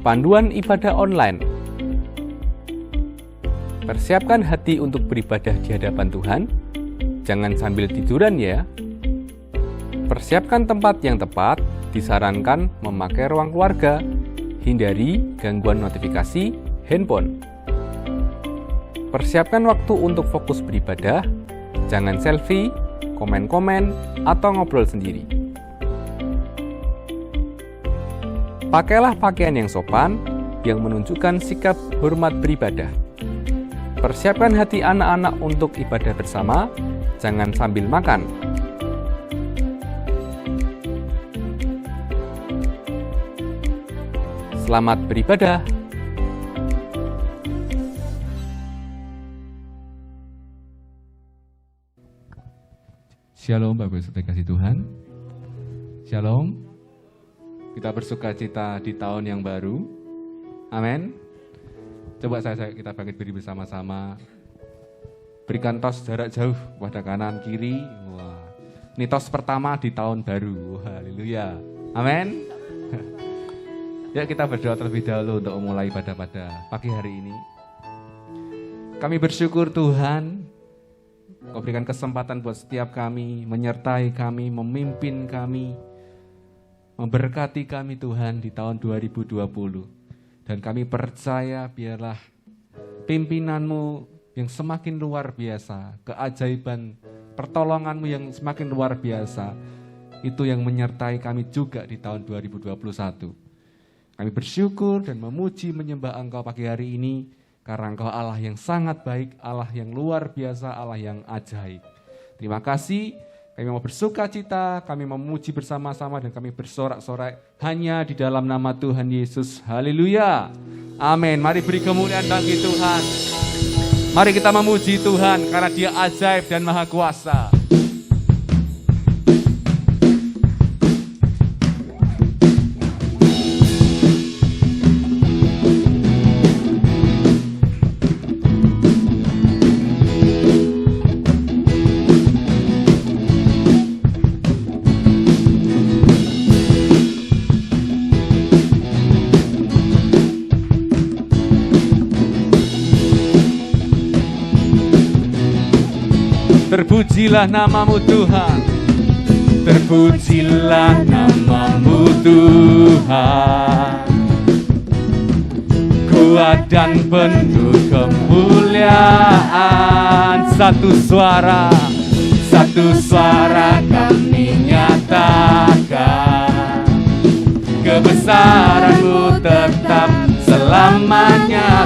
panduan ibadah online. Persiapkan hati untuk beribadah di hadapan Tuhan. Jangan sambil tiduran ya. Persiapkan tempat yang tepat. Disarankan memakai ruang keluarga. Hindari gangguan notifikasi handphone. Persiapkan waktu untuk fokus beribadah. Jangan selfie, komen-komen, atau ngobrol sendiri. Pakailah pakaian yang sopan, yang menunjukkan sikap hormat beribadah. Persiapkan hati anak-anak untuk ibadah bersama, jangan sambil makan. Selamat beribadah. Shalom Bapak Ibu saudara kasih Tuhan. Shalom. Kita bersuka cita di tahun yang baru. Amin. Coba kita bangkit berdiri bersama-sama. Berikan tos jarak jauh pada kanan kiri. Wah. Ini tos pertama di tahun baru. Haleluya. Amin. Ya, kita berdoa terlebih dahulu untuk memulai pada pagi hari ini. Kami bersyukur Tuhan, Kau berikan kesempatan buat setiap kami, menyertai kami, memimpin kami, memberkati kami Tuhan di tahun 2020. Dan kami percaya biarlah pimpinan-Mu yang semakin luar biasa, keajaiban pertolongan-Mu yang semakin luar biasa, itu yang menyertai kami juga di tahun 2021. Kami bersyukur dan memuji menyembah Engkau pagi hari ini, karena Engkau Allah yang sangat baik, Allah yang luar biasa, Allah yang ajaib. Terima kasih, kami mau bersuka cita, kami memuji bersama-sama, dan kami bersorak-sorai hanya di dalam nama Tuhan Yesus. Haleluya. Amin. Mari beri kemuliaan bagi Tuhan. Mari kita memuji Tuhan, karena Dia ajaib dan maha kuasa. Terpujilah namamu Tuhan, terpujilah namamu Tuhan. Kuat dan penuh kemuliaan, satu suara kami nyatakan. Kebesaran-Mu tetap selamanya.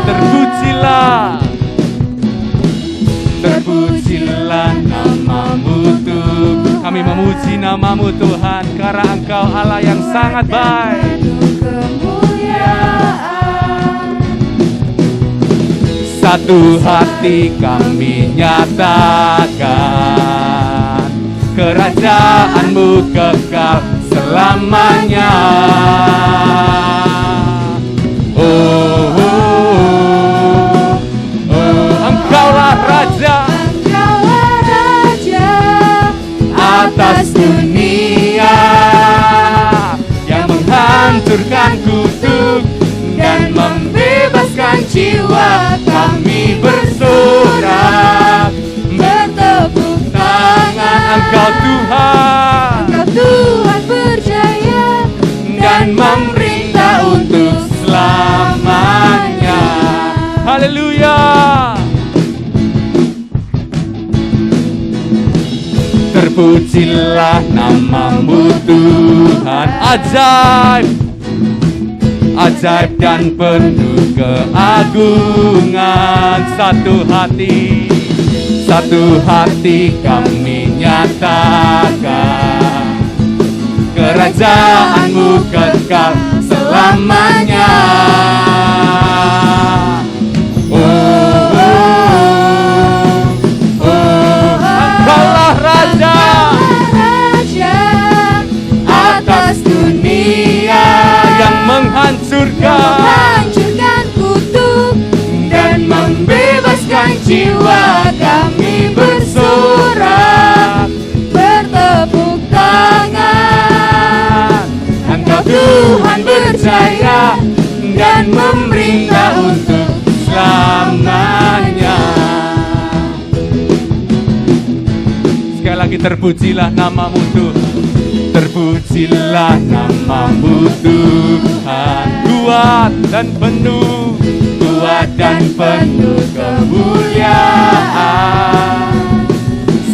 Terpujilah namamu Tuhan. Kami memuji namamu Tuhan, karena Engkau Allah yang sangat baik. Satu hati kami nyatakan, kerajaan-Mu kekal selamanya. Engkaulah Raja atas dunia, yang menghancurkan kutuk dan membebaskan jiwa. Kami bersorak, bertepuk tangan. Engkau Tuhan berjaya dan memerintah untuk selamanya. Haleluya. Terpujilah namamu Tuhan, ajaib dan penuh keagungan. Satu hati kami nyatakan, kerajaan-Mu kekal selamanya. Engkaulah Raja atas dunia, yang menghancurkan kutuk dan membebaskan jiwa. Kami bersorak, bertepuk tangan. Engkau Tuhan berjaya dan lagi, terpujilah namamu Tuhan. Terpujilah namamu Tuhan. Kuat dan penuh kemuliaan.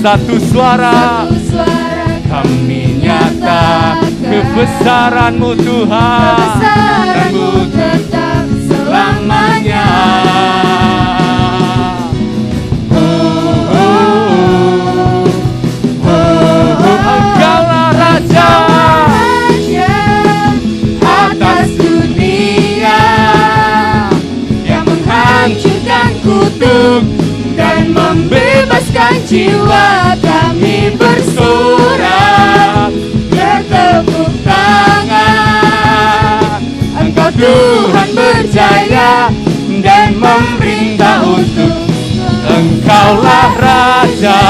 Satu suara kami nyata kebesaran-Mu Tuhan. Kebesaran-Mu tetap selamanya. Engkaulah Raja atas dunia yang menghancurkan kutuk dan membebaskan jiwa. Kami bersorak, bertepuk tangan. Engkau Tuhan berjaya dan memerintah untuk. Engkaulah Raja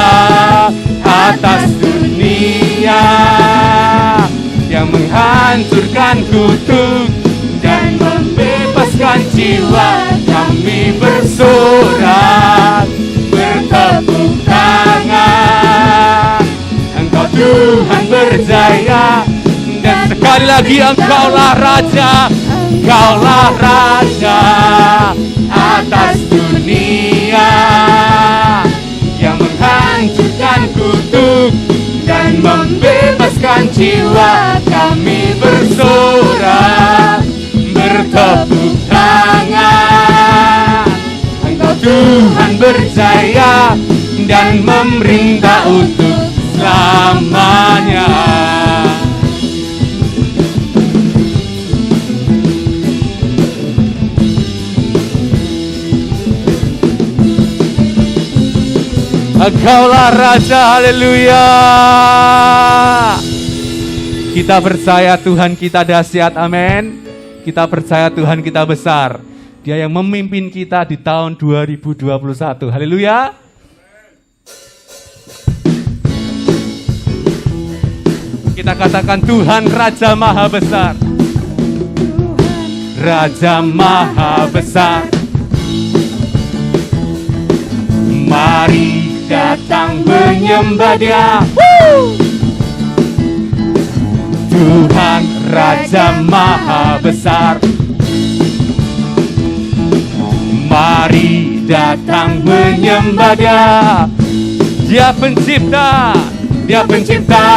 atas dunia yang menghancurkan kutuk dan membebaskan jiwa. Kami bersorak, bertepuk tangan. Engkau Tuhan berjaya dan sekali lagi Engkaulah Raja. Engkaulah Raja atas dunia yang menghancurkan kutuk dan membebaskan jiwa. Kami bersorak, bertepuk tangan. Engkau Tuhan berjaya dan memerintah untuk selamanya. Engkaulah Raja, haleluya. Kita percaya Tuhan kita dahsyat, amin. Kita percaya Tuhan kita besar. Dia yang memimpin kita di tahun 2021, haleluya. Kita katakan Tuhan Raja Maha Besar. Raja Maha Besar. Mari datang menyembah Dia. Tuhan Raja Maha Besar. Mari datang menyembah Dia. Dia pencipta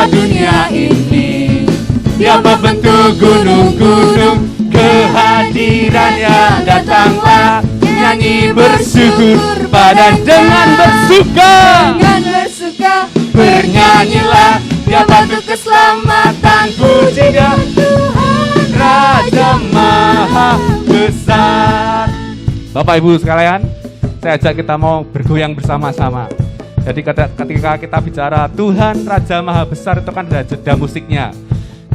dunia ini. Dia membentuk gunung-gunung. Kehadirannya datanglah. Nyanyi bersyukur pada dengan bersuka. Bernyanyilah, Dia bantu keselamatan. Puji Dia Tuhan Raja Maha Besar. Bapak Ibu sekalian, saya ajak kita mau bergoyang bersama-sama. Jadi ketika kita bicara Tuhan Raja Maha Besar, itu kan ada jeda musiknya.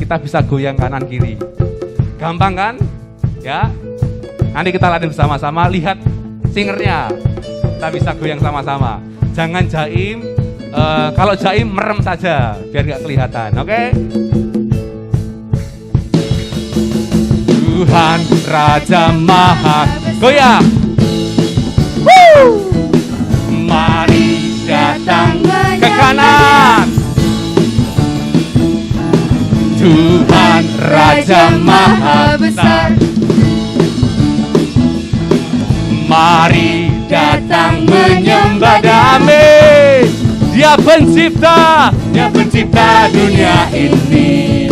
Kita bisa goyang kanan kiri. Gampang kan? Ya. Nanti kita latihan bersama-sama, lihat singernya. Kita bisa goyang sama-sama. Jangan jaim, kalau jaim merem saja, biar gak kelihatan, oke? Tuhan Raja Maha, goyang. Mari datang ke kanan. Tuhan Raja Maha Besar. Mari datang menyembah damai. Dia pencipta dunia ini.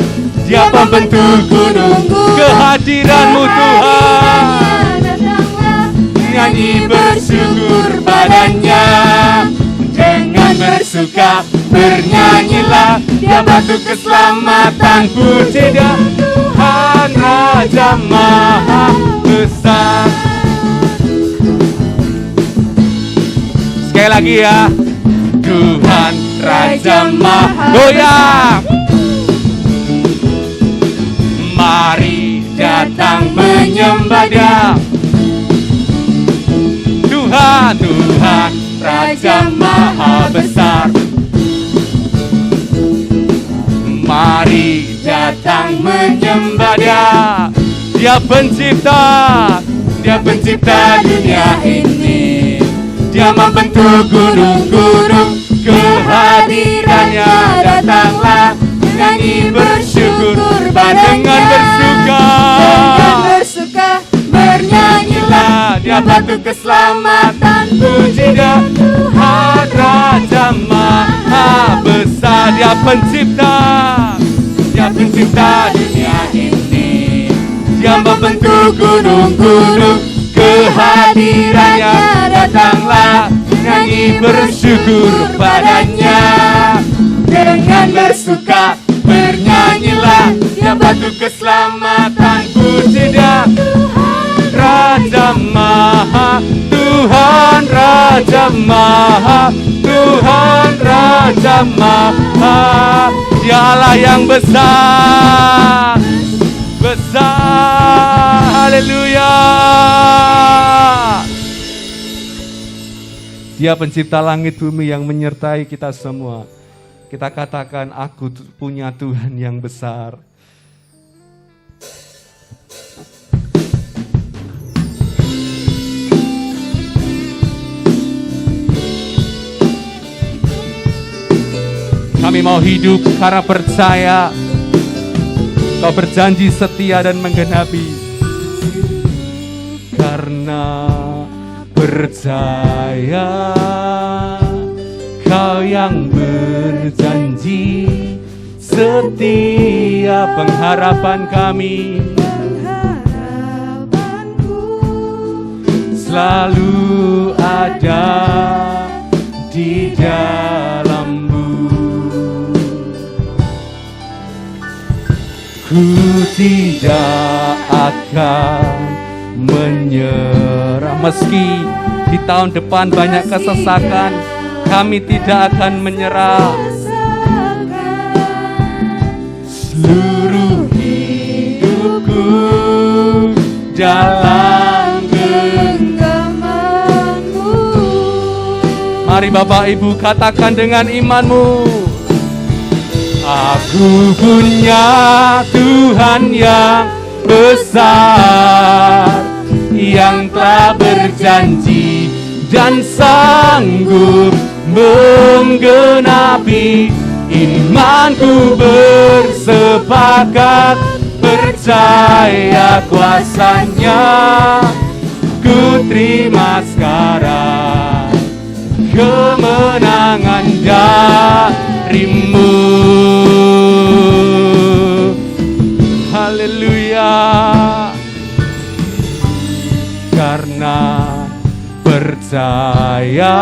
Dia pembentuk gunung. Kehadiran-Mu Tuhan. Nyanyi bersyukur padanya. Dengan bersuka bernyanyilah. Dia bantu keselamatan. Puji Dia Tuhan Raja Maha Besar. Sekali lagi ya. Tuhan Raja Maha goyang. Mari datang menyembah Dia. Tuhan Raja Maha Besar. Mari datang menyembah Dia. Dia pencipta dunia ini. Dia membentuk gunung-gunung. Kehadirannya bernyanyi bersyukur, dengan bersuka bernyanyilah, Dia batu keselamatan, puji Dia Tuhan Raja Maha Besar. Dia pencipta dunia ini, Dia membentuk gunung-gunung, kehadirannya datanglah, nyanyi bersyukur padanya. Dengan bersuka bernyanyilah, Dia batu keselamatan, puji Dia Raja Maha, Tuhan Raja Maha, Tuhan Raja Maha. Dia Allah yang besar, besar, haleluya. Dia pencipta langit bumi yang menyertai kita semua. Kita katakan, aku punya Tuhan yang besar. Kami mau hidup karena percaya Kau berjanji setia dan menggenapi. Karena percaya Kau yang berjanji setia, pengharapan kami selalu ada di dalam-Mu. Ku tidak akan menyerah meski di tahun depan banyak kesesakan. Kami tidak akan menyerah. Seluruh hidupku dalam genggaman-Mu. Mari Bapak Ibu katakan dengan imanmu. Aku punya Tuhan yang besar, yang telah berjanji dan sanggup menggenapi. Imanku bersepakat percaya kuasa-Nya. Ku terima sekarang kemenangan dari-Mu. Haleluya. Karena percaya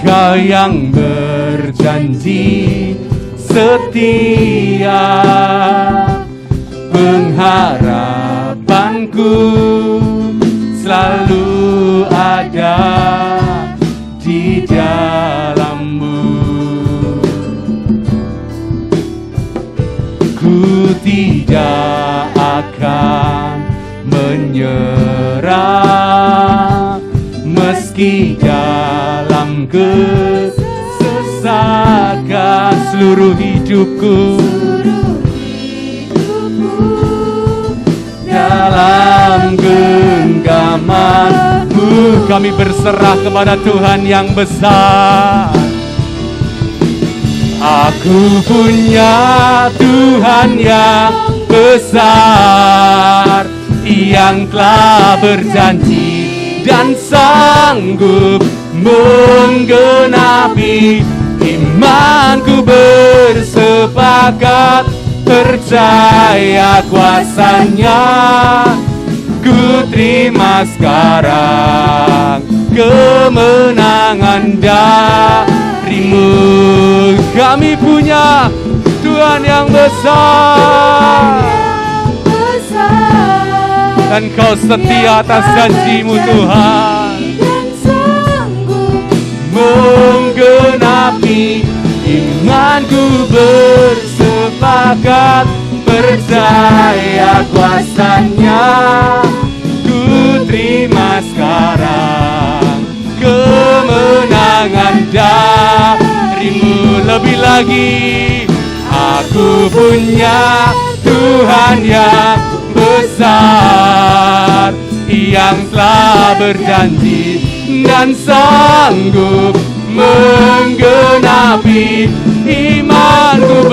Kau yang berjanji setia, pengharapanku selalu ada di dalam-Mu. Ku tidak akan menyerah meski dalam kesesakan. Seluruh hidupku dalam genggaman-Mu. Kami berserah kepada Tuhan yang besar. Aku punya Tuhan yang besar, yang telah berjanji dan sanggup menggenapi. Imanku bersepakat percaya kuasa-Nya. Ku terima sekarang kemenangan dari-Mu. Kami punya Tuhan yang besar, dan Kau setia atas janji-Mu Tuhan, menggenapi. Imanku bersepakat percaya kuasa-Nya. Ku terima sekarang kemenangan dari-Mu. Lebih lagi, aku punya Tuhan yang besar, yang telah berjanji dan sanggup menggenapi. Imanku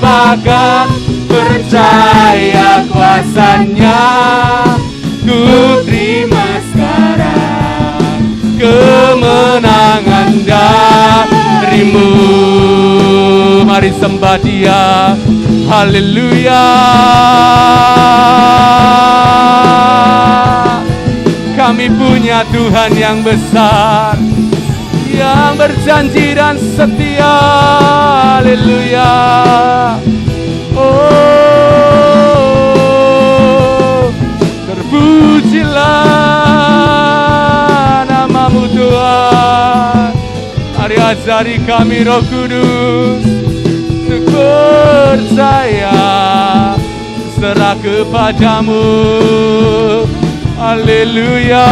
lupakan, percaya kuasanya. Ku terima sekarang kemenangan darimu. Mari sembah Dia, haleluya. Kami punya Tuhan yang besar, yang berjanji dan setia, haleluya. Oh, terpujilah namamu Tuhan. Mari ajari kami Roh Kudus untuk percaya, serah kepadamu, haleluya.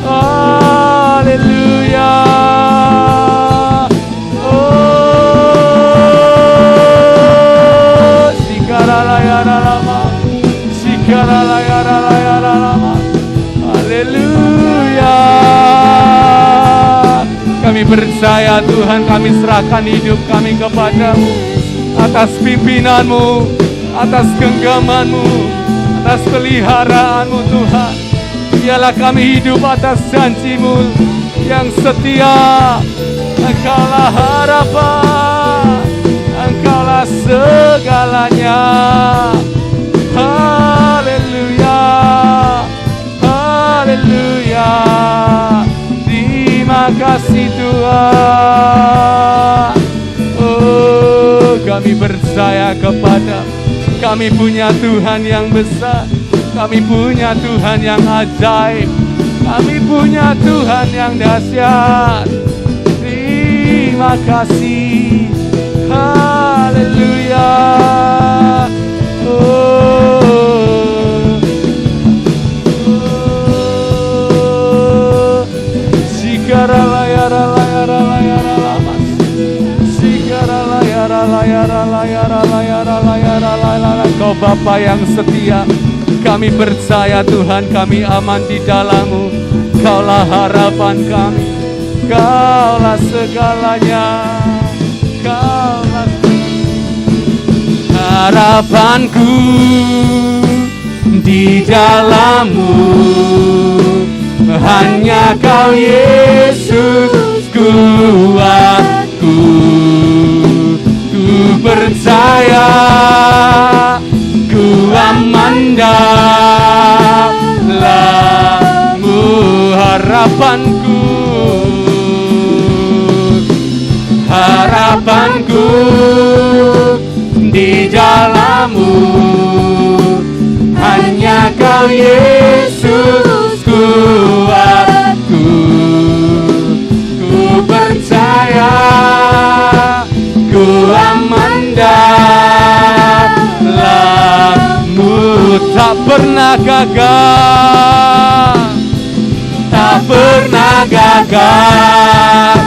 Haleluya. Oh, sikaralayalalama, sikaralayalalama, haleluya. Kami percaya Tuhan, kami serahkan hidup kami kepadamu, atas pimpinanmu, atas genggamanmu, atas peliharaanmu Tuhan. Biarlah kami hidup atas janjimu yang setia. Engkaulah harapan, Engkaulah segalanya. Haleluya, haleluya. Terima kasih Tuhan. Oh, kami percaya kepada, kami punya Tuhan yang besar, kami punya Tuhan yang ajaib, kami punya Tuhan yang dahsyat. Terima kasih, haleluya. Kau Bapa yang setia, kami percaya Tuhan, kami aman di dalam-Mu. Kaulah harapan kami, Kaulah segalanya, Kaulah harapanku di dalam-Mu. Hanya Kau Yesus kuatku. Ku percaya, ku aman dalam-Mu. Harapanku, harapanku di dalam-Mu. Hanya Kau Yesus kuatku. Ku percaya, ku aman dalam-Mu. Tak pernah gagal, tak pernah gagal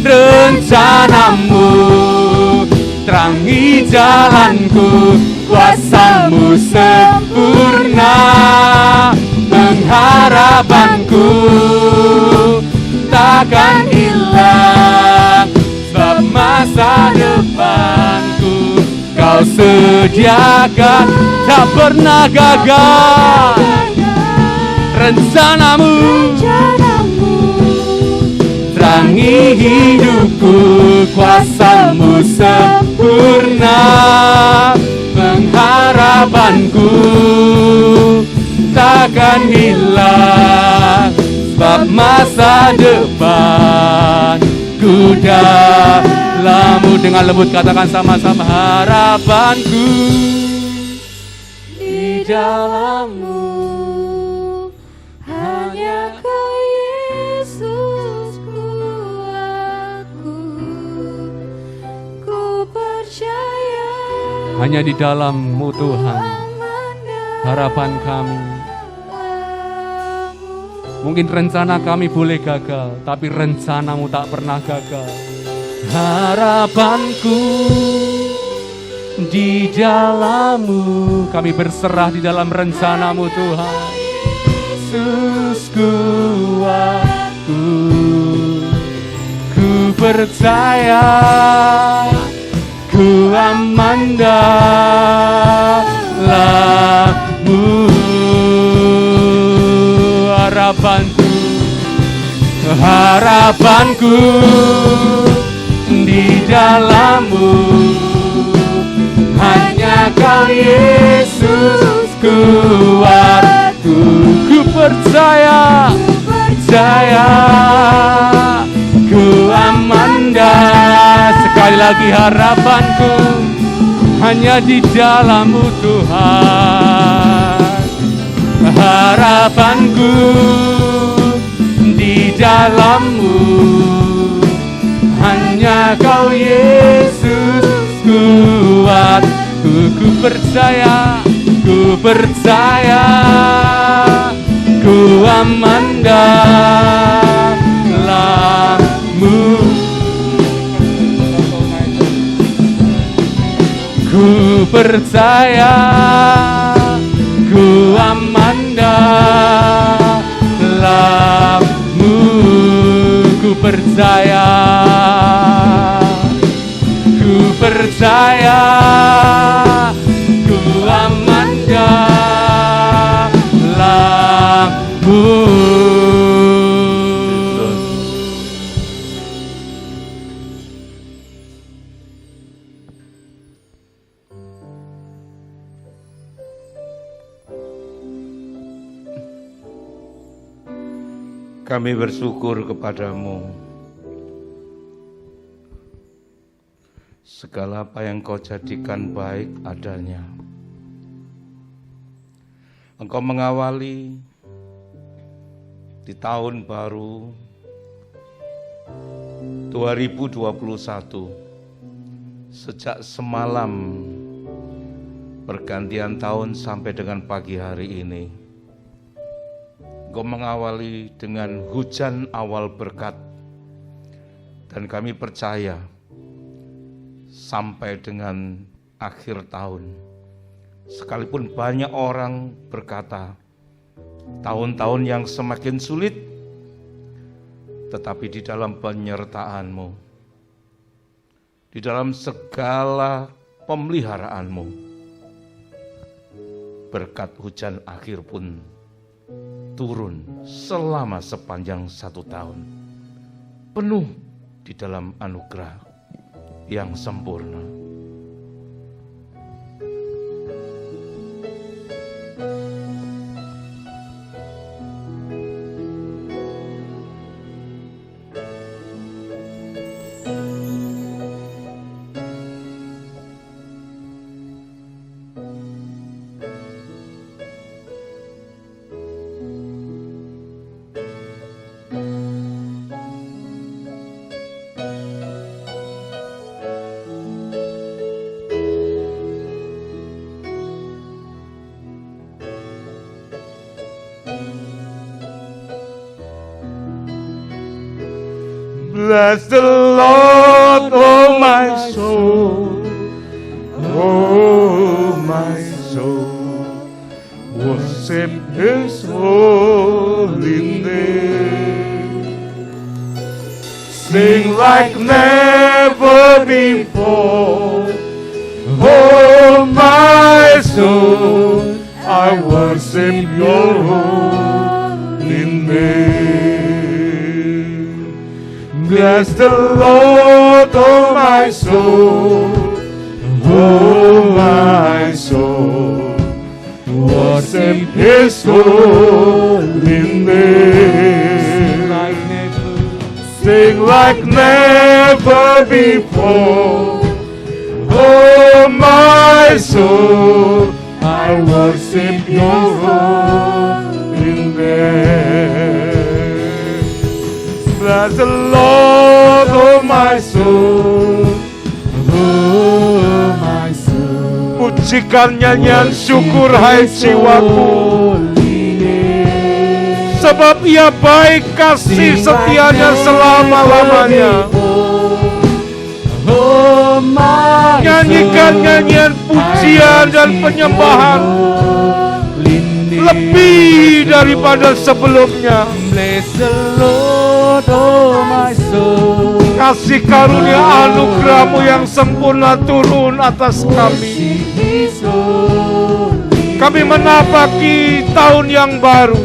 rencana-Mu. Terangi jalanku, kuasa-Mu sempurna. Pengharapanku takkan hilang, sebab masa depanku Kau sediakan. Tak pernah gagal rencana-Mu. Terangi hidupku, kuasa-Mu sempurna. Pengharapanku takkan hilang, sebab masa depanku dalam-Mu. Dengan lembut katakan sama-sama, harapanku di dalam-Mu. Hanya Kau Yesus kuatku. Ku percaya, hanya di dalam-Mu Tuhan harapan kami. Mungkin rencana kami boleh gagal, tapi rencana-Mu tak pernah gagal. Harapanku di dalam-Mu. Kami berserah di dalam rencana-Mu Tuhan. Yesus kuatku. Ku percaya, ku aman dalam-Mu. Harapanku di dalam-Mu, hanya Kau Yesus kuatku. Ku percaya, ku aman dah. Sekali lagi harapanku hanya di dalam-Mu Tuhan. Harapanku di dalam-Mu, hanya Kau Yesus kuatku. Ku percaya, ku aman dalam-Mu. Ku percaya, ku aman dalam-Mu. Ku percaya, ku aman dalam-Mu. Kami bersyukur kepada-Mu. Segala apa yang Kau jadikan baik adanya. Engkau mengawali di tahun baru 2021. Sejak semalam pergantian tahun sampai dengan pagi hari ini. Engkau mengawali dengan hujan awal berkat, dan kami percaya sampai dengan akhir tahun, sekalipun banyak orang berkata tahun-tahun yang semakin sulit, tetapi di dalam penyertaan-Mu, di dalam segala pemeliharaan-Mu, berkat hujan akhir pun turun selama sepanjang 1 tahun, penuh di dalam anugerah yang sempurna. Bless the Lord, oh my soul, oh my soul, worship His holy name. Sing like never before, oh my soul, I worship your holy name. Bless the Lord, oh my soul, oh my soul, worship His holy name. Sing like never before, oh my soul, I worship your holy name. Bless the Lord, oh my soul, oh my soul. Pujikan nyanyian syukur hai jiwaku, sebab Ia baik, kasih setianya selama-lamanya. Nyanyikan nyanyian pujian dan penyembahan lebih daripada sebelumnya. Bless the Lord, oh my soul. kasih karunia anugerah-Mu yang sempurna turun atas kami. Kami menapaki tahun yang baru.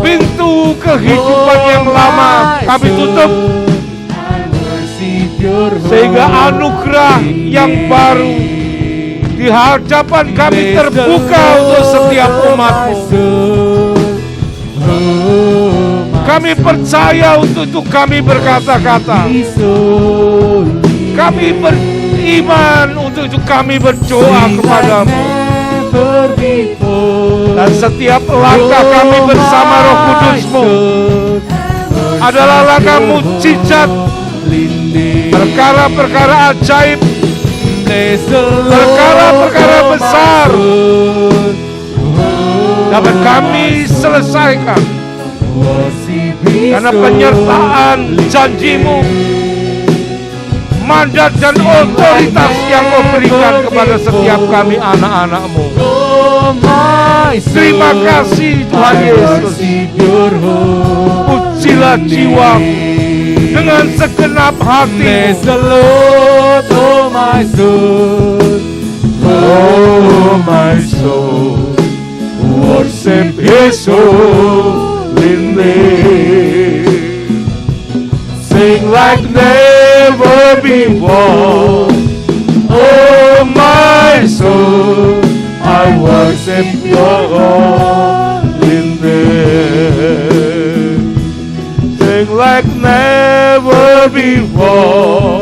Pintu kehidupan yang lama kami tutup, sehingga anugerah yang baru di hadapan kami terbuka untuk setiap umat-Mu. Kami percaya untuk itu kami berkata-kata. Kami beriman untuk itu kami berdoa kepada-Mu. Dan setiap langkah kami bersama Roh Kudus-Mu adalah langkah mujizat, perkara-perkara ajaib, perkara-perkara besar dapat kami selesaikan karena penyertaan janji-Mu, mandat dan otoritas yang Kau berikan kepada setiap kami anak-anak-Mu. Terima kasih Tuhan Yesus. Pujilah jiwaku dengan segenap hati. Oh my soul, worship His holy name. Sing like never before. Oh my soul, I worship Your holy name. Sing like never before.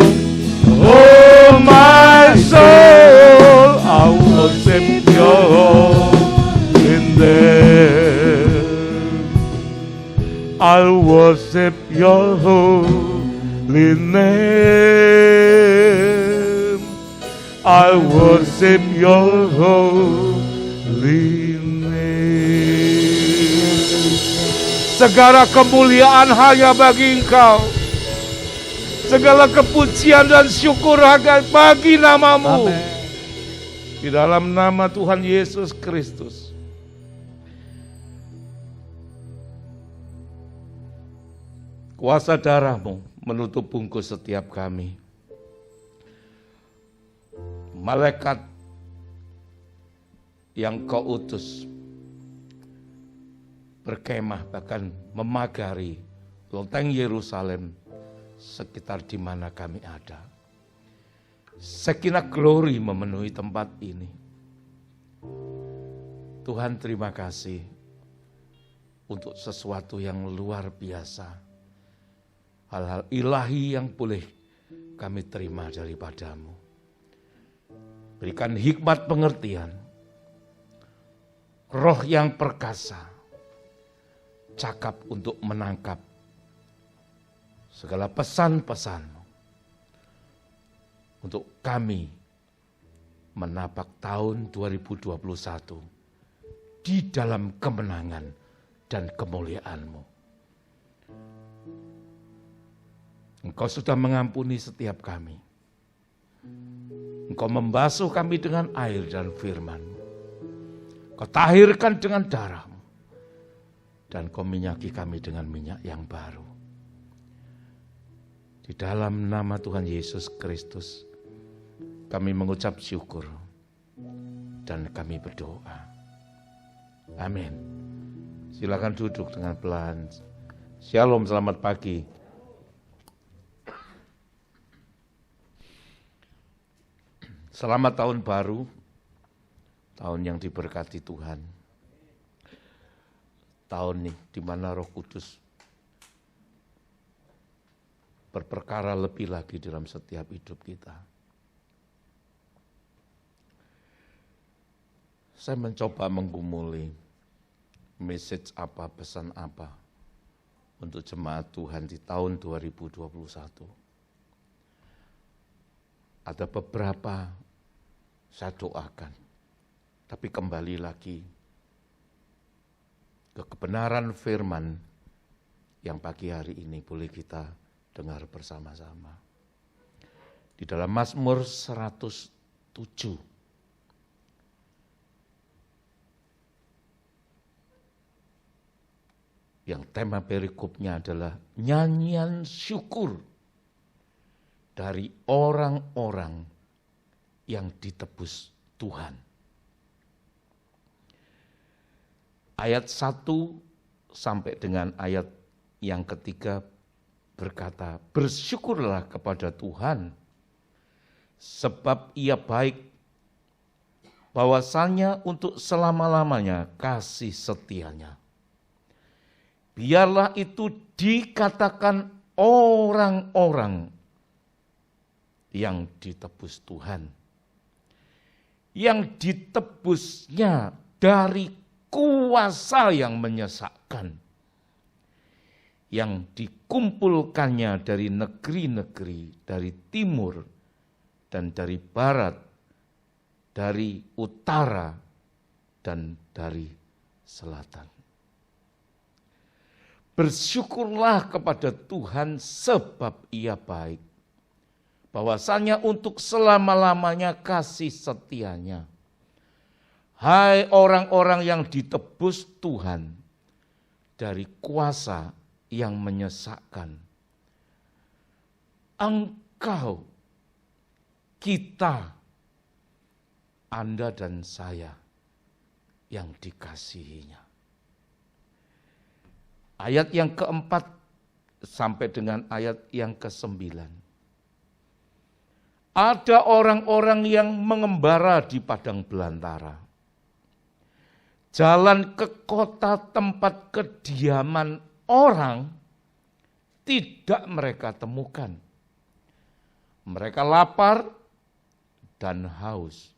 Oh my soul, I worship Your holy name. I'll worship Your holy name. I worship Your holy name. Segala kemuliaan hanya bagi Engkau. Segala kepujian dan syukur hanya bagi nama-Mu. Amen. Di dalam nama Tuhan Yesus Kristus. Kuasa darah-Mu menutup bungkus setiap kami. Malaikat yang Kau utus berkemah bahkan memagari loteng Yerusalem sekitar di mana kami ada. Sakinah glory memenuhi tempat ini. Tuhan, terima kasih untuk sesuatu yang luar biasa. Hal-hal ilahi yang boleh kami terima daripada-Mu. Berikan hikmat pengertian, roh yang perkasa, cakap untuk menangkap segala pesan-pesan-Mu untuk kami menapak tahun 2021 di dalam kemenangan dan kemuliaan-Mu. Engkau sudah mengampuni setiap kami. Engkau membasuh kami dengan air dan firman-Mu. Kau tahirkan dengan darah-Mu. Dan Kau minyaki kami dengan minyak yang baru. Di dalam nama Tuhan Yesus Kristus, kami mengucap syukur dan kami berdoa. Amin. Silakan duduk dengan pelan. Shalom, selamat pagi. Selamat tahun baru, tahun yang diberkati Tuhan. Tahun nih di mana Roh Kudus berperkara lebih lagi dalam setiap hidup kita. Saya mencoba menggumuli message apa, pesan apa untuk jemaat Tuhan di tahun 2021. Ada beberapa saya doakan, tapi kembali lagi ke kebenaran firman yang pagi hari ini boleh kita dengar bersama-sama. Di dalam Mazmur 107, yang tema perikopnya adalah nyanyian syukur dari orang-orang yang ditebus Tuhan. Ayat 1 sampai dengan ayat yang ketiga berkata, bersyukurlah kepada Tuhan, sebab Ia baik, bahwasanya untuk selama-lamanya kasih setianya. Biarlah itu dikatakan orang-orang yang ditebus Tuhan, yang ditebusnya dari kuasa yang menyesakkan, yang dikumpulkannya dari negeri-negeri, dari timur dan dari barat, dari utara dan dari selatan. Bersyukurlah kepada Tuhan sebab Ia baik, bahwasanya untuk selama-lamanya kasih setianya. Hai orang-orang yang ditebus Tuhan dari kuasa yang menyesakkan. Engkau, kita, Anda dan saya yang dikasihinya. Ayat yang keempat sampai dengan ayat yang ke-9. Ada orang-orang yang mengembara di padang belantara. Jalan ke kota tempat kediaman orang tidak mereka temukan. Mereka lapar dan haus.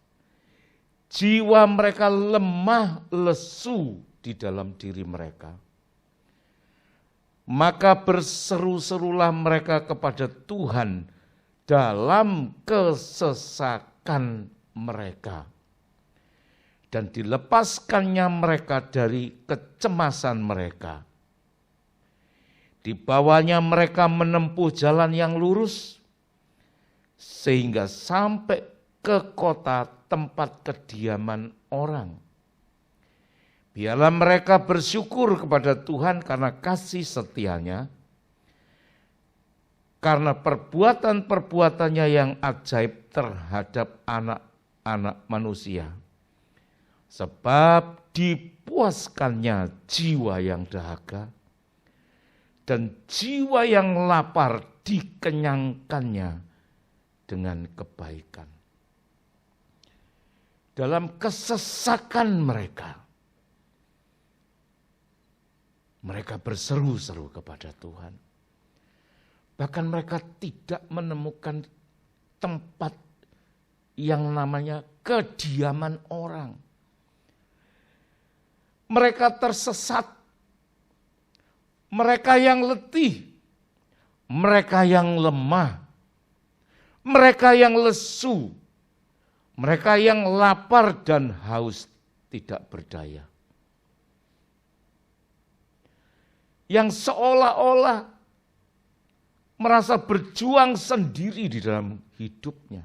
Jiwa mereka lemah lesu di dalam diri mereka. Maka berseru-serulah mereka kepada Tuhan dalam kesesakan mereka. Dan dilepaskannya mereka dari kecemasan mereka. Dibawanya mereka menempuh jalan yang lurus, sehingga sampai ke kota tempat kediaman orang. Biarlah mereka bersyukur kepada Tuhan karena kasih setianya, karena perbuatan-perbuatannya yang ajaib terhadap anak-anak manusia. Sebab dipuaskannya jiwa yang dahaga, dan jiwa yang lapar dikenyangkannya dengan kebaikan. Dalam kesesakan mereka berseru-seru kepada Tuhan. Bahkan mereka tidak menemukan tempat yang namanya kediaman orang. Mereka tersesat, mereka yang letih, mereka yang lemah, mereka yang lesu, mereka yang lapar dan haus tidak berdaya. Yang seolah-olah merasa berjuang sendiri di dalam hidupnya.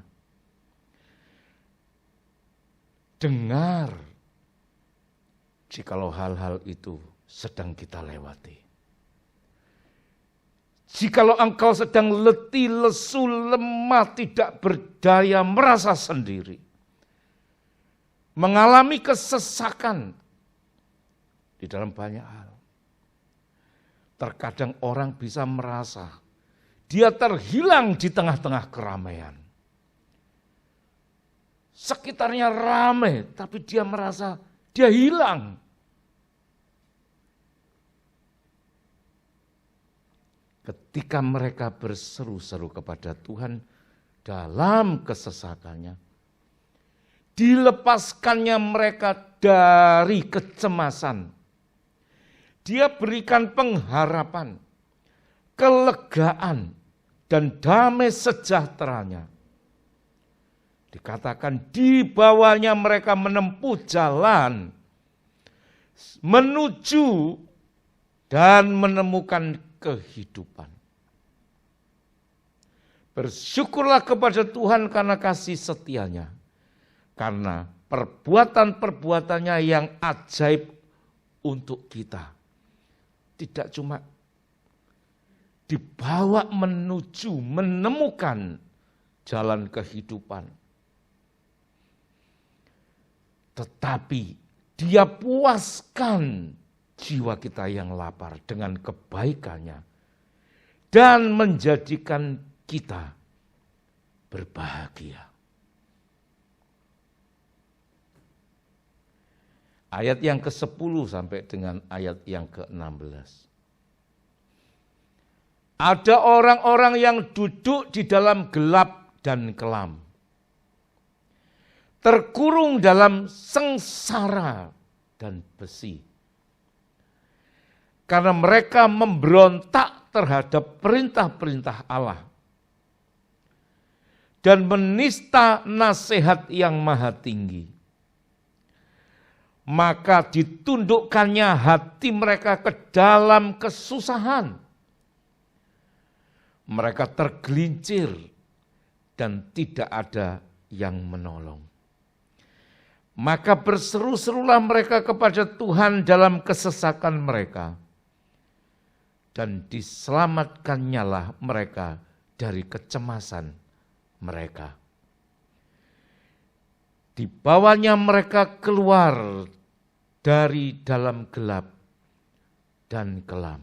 Dengar, jikalau hal-hal itu sedang kita lewati. Jikalau engkau sedang letih, lesu, lemah, tidak berdaya, merasa sendiri, mengalami kesesakan di dalam banyak hal. Terkadang orang bisa merasa dia terhilang di tengah-tengah keramaian. Sekitarnya ramai, tapi dia merasa dia hilang. Ketika mereka berseru-seru kepada Tuhan dalam kesesakannya, dilepaskannya mereka dari kecemasan. Dia berikan pengharapan, kelegaan, dan damai sejahteranya. Dikatakan dibawanya mereka menempuh jalan menuju dan menemukan kehidupan. Bersyukurlah kepada Tuhan karena kasih setianya, karena perbuatan-perbuatannya yang ajaib untuk kita. tidak cuma dibawa menuju menemukan jalan kehidupan, tetapi Dia puaskan jiwa kita yang lapar dengan kebaikannya dan menjadikan kita berbahagia. Ayat yang ke-10 sampai dengan ayat yang ke-16. Ada orang-orang yang duduk di dalam gelap dan kelam, terkurung dalam sengsara dan besi. Karena mereka memberontak terhadap perintah-perintah Allah dan menista nasihat yang maha tinggi. Maka ditundukkannya hati mereka ke dalam kesusahan. Mereka tergelincir dan tidak ada yang menolong. Maka berseru-serulah mereka kepada Tuhan dalam kesesakan mereka. Dan diselamatkannya mereka dari kecemasan mereka. Dibawanya mereka keluar dari dalam gelap dan kelam.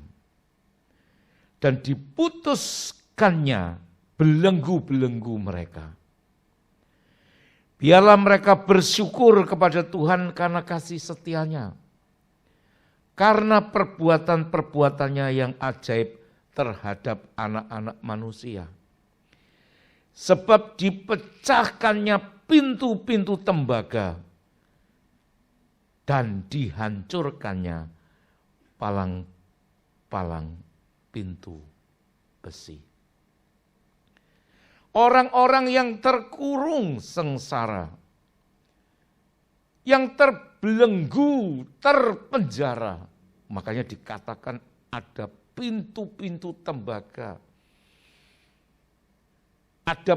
Dan diputuskannya belenggu-belenggu mereka. Biarlah mereka bersyukur kepada Tuhan karena kasih setianya. Karena perbuatan-perbuatannya yang ajaib terhadap anak-anak manusia. Sebab dipecahkannya pintu-pintu tembaga dan dihancurkannya palang-palang pintu besi. Orang-orang yang terkurung sengsara, yang terbelenggu, terpenjara, makanya dikatakan ada pintu-pintu tembaga, ada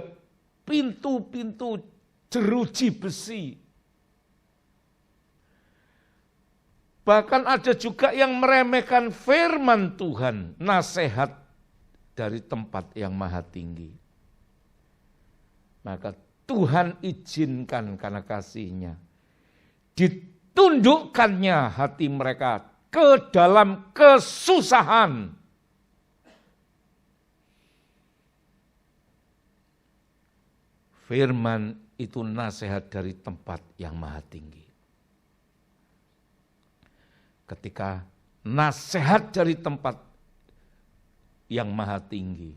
pintu-pintu jeruji besi. Bahkan ada juga yang meremehkan firman Tuhan, nasihat dari tempat yang maha tinggi. Maka Tuhan izinkan karena kasih-Nya, ditundukkannya hati mereka ke dalam kesusahan. Firman itu nasihat dari tempat yang maha tinggi. Ketika nasihat dari tempat yang maha tinggi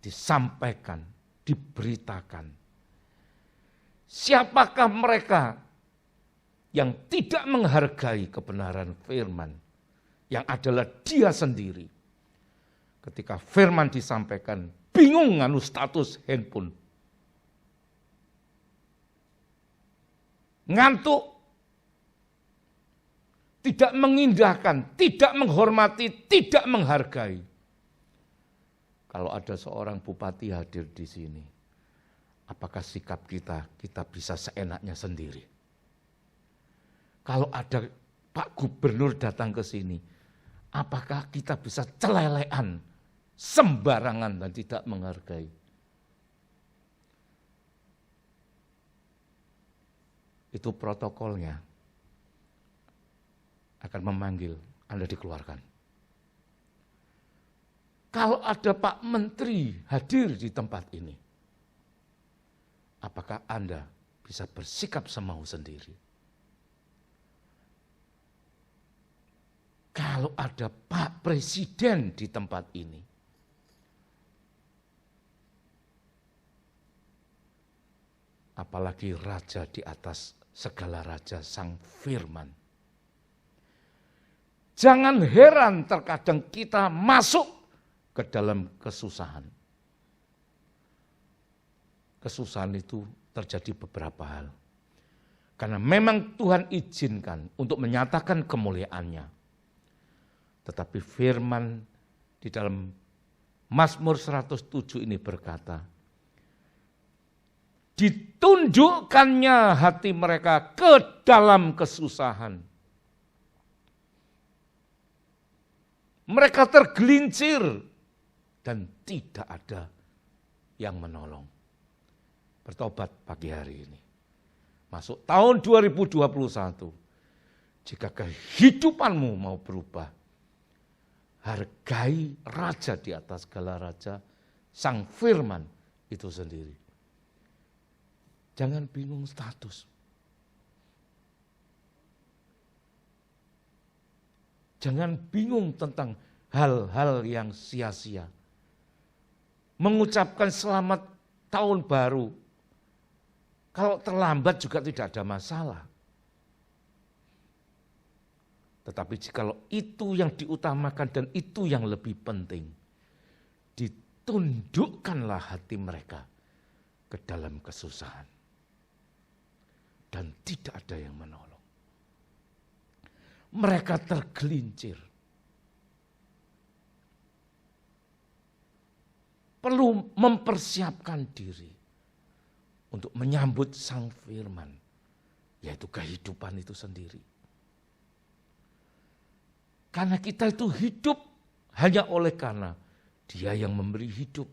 disampaikan, diberitakan, siapakah mereka yang tidak menghargai kebenaran firman yang adalah Dia sendiri? Ketika firman disampaikan, bingung nganu status handphone, ngantuk, tidak mengindahkan, tidak menghormati, tidak menghargai. Kalau ada seorang bupati hadir di sini, apakah sikap kita bisa seenaknya sendiri? Kalau ada Pak Gubernur datang ke sini, apakah kita bisa celelean, sembarangan dan tidak menghargai? Itu protokolnya akan memanggil Anda dikeluarkan. Kalau ada Pak Menteri hadir di tempat ini, apakah Anda bisa bersikap semau sendiri? Kalau ada Pak Presiden di tempat ini, apalagi Raja di atas segala raja, Sang Firman. Jangan heran terkadang kita masuk ke dalam kesusahan. Kesusahan itu terjadi beberapa hal. Karena memang Tuhan izinkan untuk menyatakan kemuliaan-Nya. Tetapi firman di dalam Mazmur 107 ini berkata, ditundukkannya hati mereka ke dalam kesusahan. Mereka tergelincir dan tidak ada yang menolong. Bertobat pagi hari ini. Masuk tahun 2021. Jika kehidupanmu mau berubah, hargai Raja di atas segala raja, Sang Firman itu sendiri. Jangan bingung status. Jangan bingung tentang hal-hal yang sia-sia. Mengucapkan selamat tahun baru, kalau terlambat juga tidak ada masalah. Tetapi jikalau itu yang diutamakan dan itu yang lebih penting, ditundukkanlah hati mereka ke dalam kesusahan. Dan tidak ada yang menolong. Mereka tergelincir. Perlu mempersiapkan diri untuk menyambut Sang Firman, yaitu kehidupan itu sendiri. Karena kita itu hidup hanya oleh karena Dia yang memberi hidup.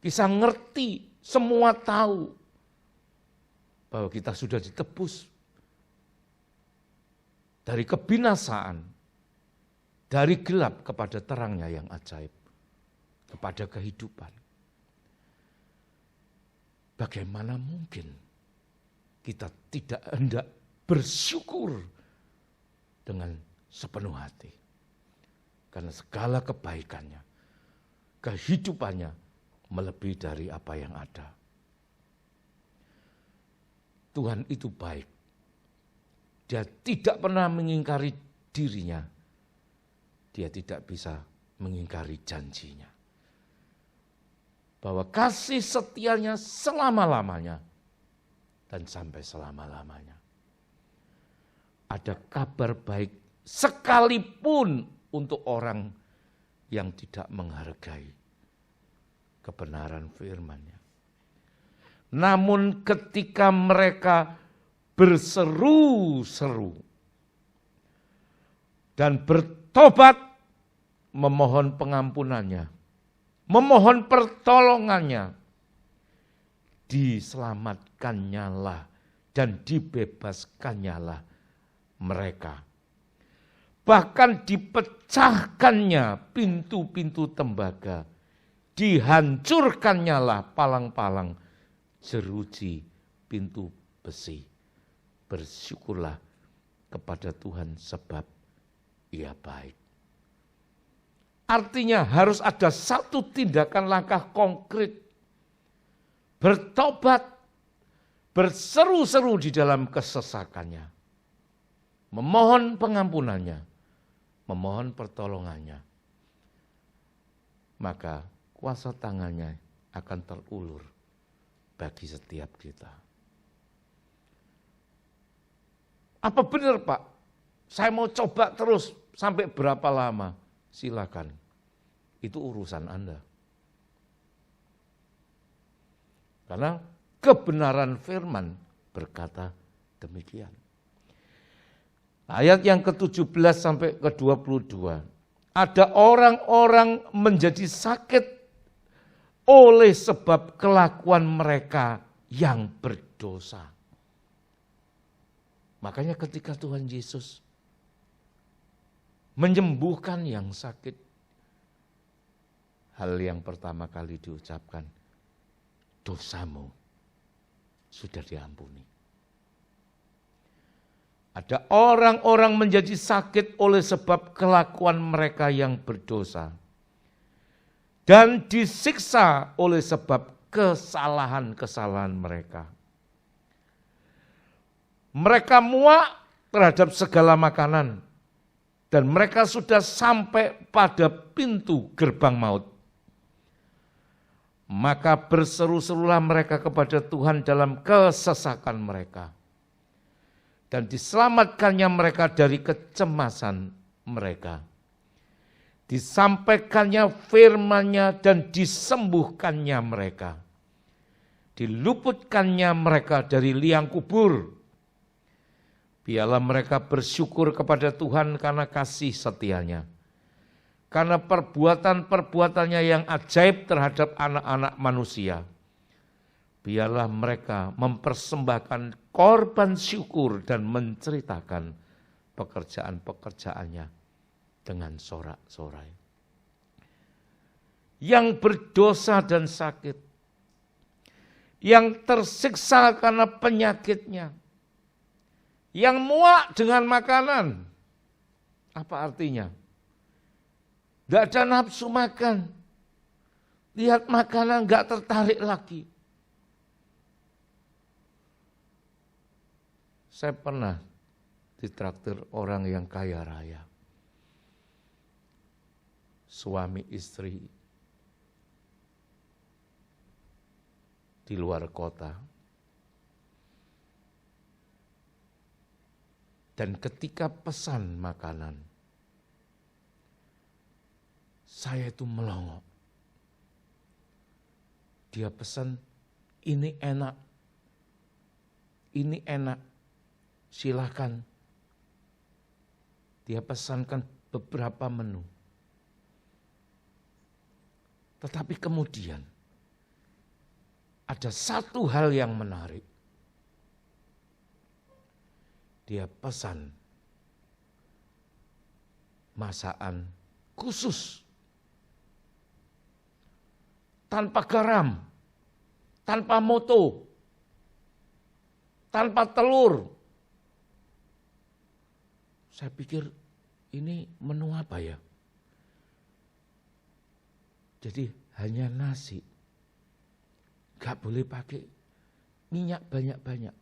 Kita ngerti, semua tahu bahwa kita sudah ditebus dari kebinasaan, dari gelap kepada terangnya yang ajaib, kepada kehidupan. Bagaimana mungkin kita tidak hendak bersyukur dengan sepenuh hati? Karena segala kebaikannya, kehidupannya melebihi dari apa yang ada. Tuhan itu baik. Dia tidak pernah mengingkari dirinya. Dia tidak bisa mengingkari janjinya. Bahwa kasih setianya selama-lamanya dan sampai selama-lamanya. Ada kabar baik sekalipun untuk orang yang tidak menghargai kebenaran firman-Nya. Namun ketika mereka berseru-seru dan bertobat, memohon pengampunannya, memohon pertolongannya, diselamatkannya lah dan dibebaskannya lah mereka. Bahkan dipecahkannya pintu-pintu tembaga, dihancurkannya lah palang-palang jeruji pintu besi. Bersyukurlah kepada Tuhan sebab Ia baik. Artinya harus ada satu tindakan langkah konkret. Bertobat, berseru-seru di dalam kesesakannya. Memohon pengampunannya, memohon pertolongannya. Maka kuasa tangannya akan terulur bagi setiap kita. Apa benar Pak? Saya mau coba terus sampai berapa lama? Silakan. Itu urusan Anda. Karena kebenaran firman berkata demikian. Ayat yang ke-17 sampai ke-22. Ada orang-orang menjadi sakit oleh sebab kelakuan mereka yang berdosa. Makanya ketika Tuhan Yesus menyembuhkan yang sakit, hal yang pertama kali diucapkan, dosamu sudah diampuni. Ada orang-orang menjadi sakit oleh sebab kelakuan mereka yang berdosa. Dan disiksa oleh sebab kesalahan-kesalahan mereka. Mereka muak terhadap segala makanan. Dan mereka sudah sampai pada pintu gerbang maut. Maka berseru-serulah mereka kepada Tuhan dalam kesesakan mereka. Dan diselamatkannya mereka dari kecemasan mereka. Disampaikannya firman-Nya dan disembuhkannya mereka. Diluputkannya mereka dari liang kubur. Biarlah mereka bersyukur kepada Tuhan karena kasih setia-Nya. karena perbuatan-perbuatannya yang ajaib terhadap anak-anak manusia. Biarlah mereka mempersembahkan korban syukur dan menceritakan pekerjaan-pekerjaannya dengan sorak-sorai. Yang berdosa dan sakit, yang tersiksa karena penyakitnya, yang muak dengan makanan. Apa artinya? Tidak ada nafsu makan. Lihat makanan gak tertarik lagi. Saya pernah ditraktir orang yang kaya raya. Suami istri di luar kota. Dan ketika pesan makanan, saya itu melongo. Dia pesan, ini enak, silakan. Dia pesankan beberapa menu. Tetapi kemudian, ada satu hal yang menarik. Dia pesan masakan khusus. Tanpa garam, tanpa moto, tanpa telur. Saya pikir ini menu apa ya? Jadi hanya nasi. Gak boleh pakai minyak banyak-banyak.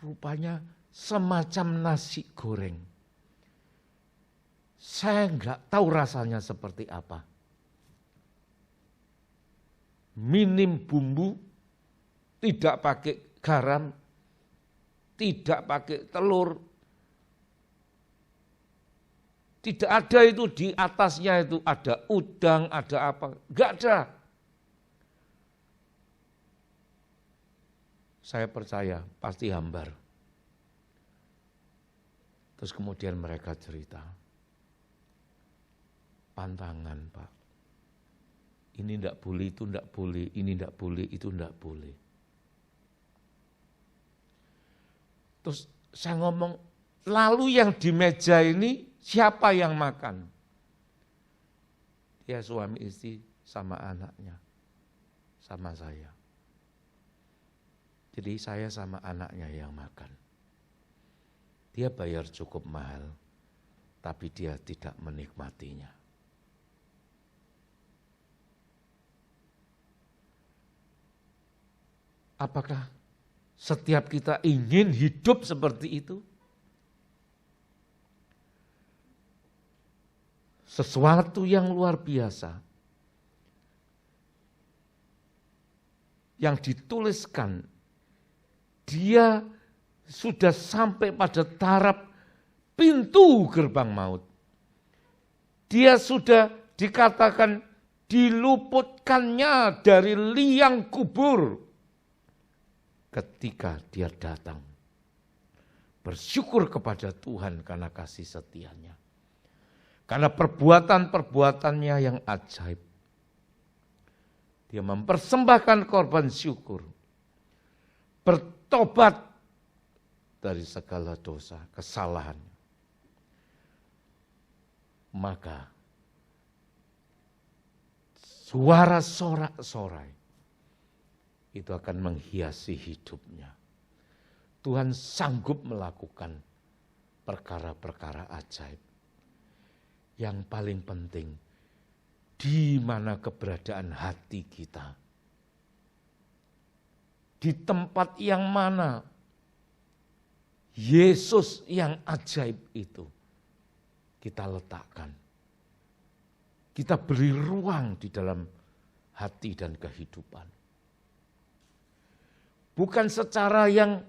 Rupanya semacam nasi goreng. Saya gak tahu rasanya seperti apa. Minim bumbu, tidak pakai garam, tidak pakai telur. Tidak ada itu di atasnya itu ada udang, ada apa. Gak ada. Saya percaya pasti hambar. Terus kemudian mereka cerita. Pantangan Pak. Ini tidak boleh, itu tidak boleh, ini tidak boleh, itu tidak boleh. Terus saya ngomong, lalu yang di meja ini siapa yang makan? Dia suami istri sama anaknya, sama saya. Jadi saya sama anaknya yang makan. Dia bayar cukup mahal, tapi dia tidak menikmatinya. Apakah setiap kita ingin hidup seperti itu? Sesuatu yang luar biasa. Yang dituliskan, dia sudah sampai pada taraf pintu gerbang maut. Dia sudah dikatakan diluputkannya dari liang kubur. Ketika dia datang, bersyukur kepada Tuhan karena kasih setianya. Karena perbuatan-perbuatannya yang ajaib. Dia mempersembahkan korban syukur. Bertobat dari segala dosa, kesalahan. Maka suara sorak-sorai itu akan menghiasi hidupnya. Tuhan sanggup melakukan perkara-perkara ajaib. Yang paling penting, di mana keberadaan hati kita. Di tempat yang mana Yesus yang ajaib itu kita letakkan. Kita beri ruang di dalam hati dan kehidupan. Bukan secara yang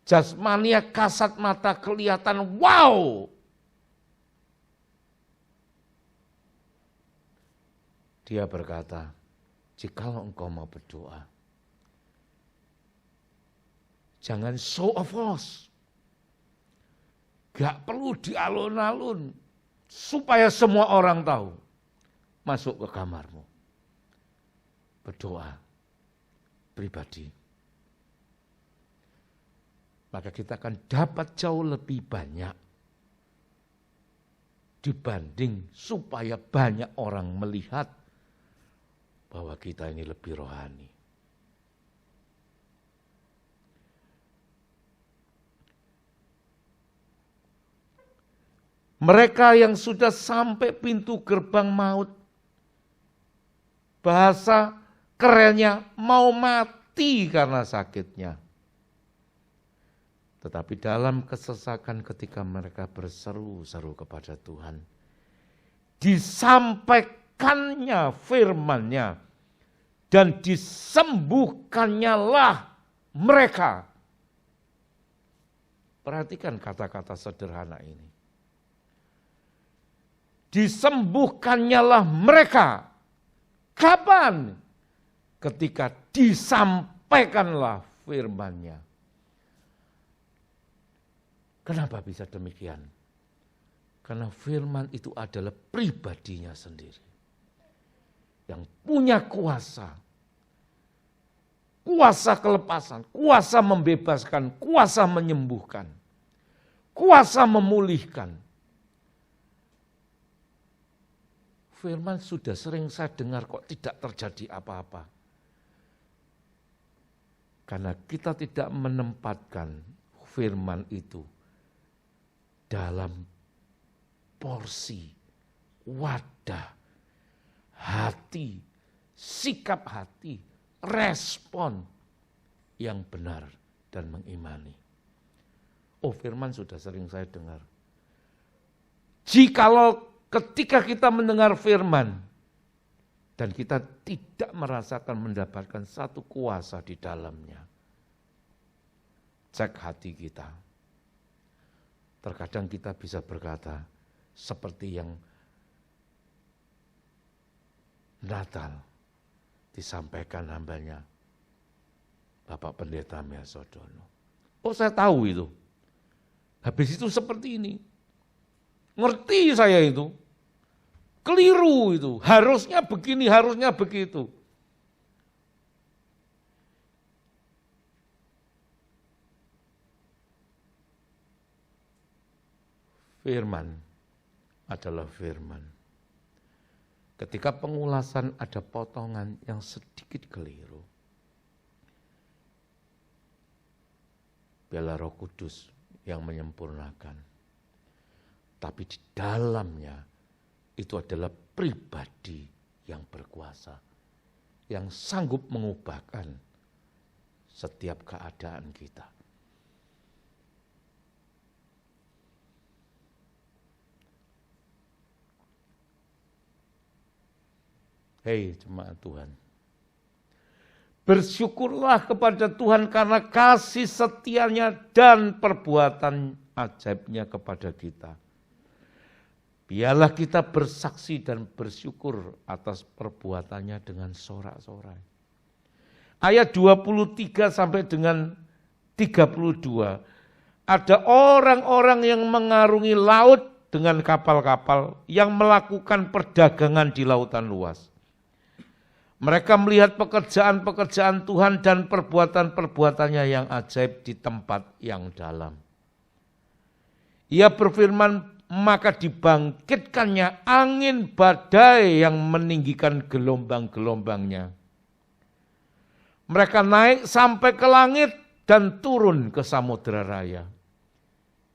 jasmania kasat mata kelihatan wow. Dia berkata, jikalau engkau mau berdoa, jangan show of force. Gak perlu di alun-alun. supaya semua orang tahu, masuk ke kamarmu, berdoa pribadi. Maka kita akan dapat jauh lebih banyak dibanding supaya banyak orang melihat bahwa kita ini lebih rohani. Mereka yang sudah sampai pintu gerbang maut, bahasa kerennya mau mati karena sakitnya. Tetapi dalam kesesakan ketika mereka berseru-seru kepada Tuhan, disampaikannya firman-Nya dan disembuhkannya lah mereka. Perhatikan kata-kata sederhana ini. Disembuhkannya lah mereka. Kapan? Ketika disampaikanlah firman-Nya. Kenapa bisa demikian? Karena firman itu adalah pribadinya sendiri. Yang punya kuasa. Kuasa kelepasan, kuasa membebaskan, kuasa menyembuhkan. Kuasa memulihkan. Firman sudah sering saya dengar kok tidak terjadi apa-apa. Karena kita tidak menempatkan firman itu dalam porsi, wadah, hati, sikap hati, respon yang benar dan mengimani. Oh, firman sudah sering saya dengar. Jikalau ketika kita mendengar firman dan kita tidak merasakan mendapatkan satu kuasa di dalamnya, cek hati kita. Terkadang kita bisa berkata seperti yang Natal disampaikan hambanya Bapak Pendeta Mesodono. Oh, saya tahu itu. Habis itu seperti ini. Ngerti saya itu. Keliru itu. Harusnya begini, harusnya begitu. Firman adalah firman. Ketika pengulasan ada potongan yang sedikit keliru, biarlah Roh Kudus yang menyempurnakan. Tapi di dalamnya itu adalah pribadi yang berkuasa, yang sanggup mengubahkan setiap keadaan kita. Hei jemaat Tuhan, bersyukurlah kepada Tuhan karena kasih setianya dan perbuatan ajaibnya kepada kita. Biarlah kita bersaksi dan bersyukur atas perbuatannya dengan sorak-sorai. Ayat 23 sampai dengan 32, ada orang-orang yang mengarungi laut dengan kapal-kapal yang melakukan perdagangan di lautan luas. Mereka melihat pekerjaan-pekerjaan Tuhan dan perbuatan-perbuatannya yang ajaib di tempat yang dalam. Ia berfirman, maka dibangkitkannya angin badai yang meninggikan gelombang-gelombangnya. Mereka naik sampai ke langit dan turun ke samudera raya.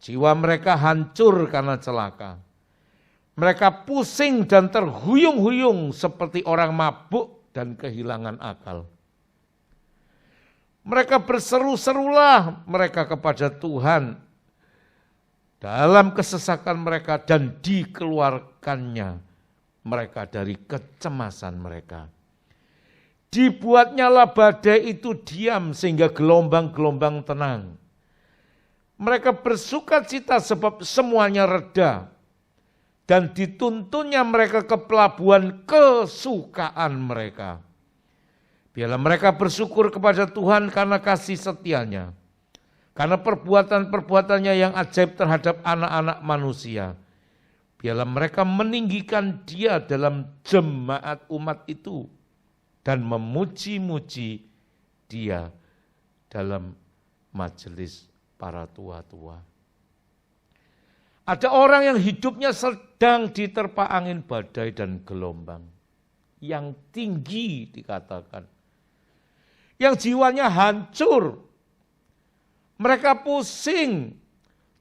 Jiwa mereka hancur karena celaka. Mereka pusing dan terhuyung-huyung seperti orang mabuk dan kehilangan akal. Mereka berseru-serulah mereka kepada Tuhan dalam kesesakan mereka dan dikeluarkannya mereka dari kecemasan mereka. Dibuatnyalah badai itu diam sehingga gelombang-gelombang tenang. Mereka bersukacita sebab semuanya reda. Dan dituntunnya mereka ke pelabuhan kesukaan mereka. Biarlah mereka bersyukur kepada Tuhan karena kasih setianya. Karena perbuatan-perbuatannya yang ajaib terhadap anak-anak manusia. Biarlah mereka meninggikan Dia dalam jemaat umat itu dan memuji-muji Dia dalam majelis para tua-tua. Ada orang yang hidupnya sedang diterpa angin badai dan gelombang yang tinggi dikatakan. Yang jiwanya hancur. Mereka pusing,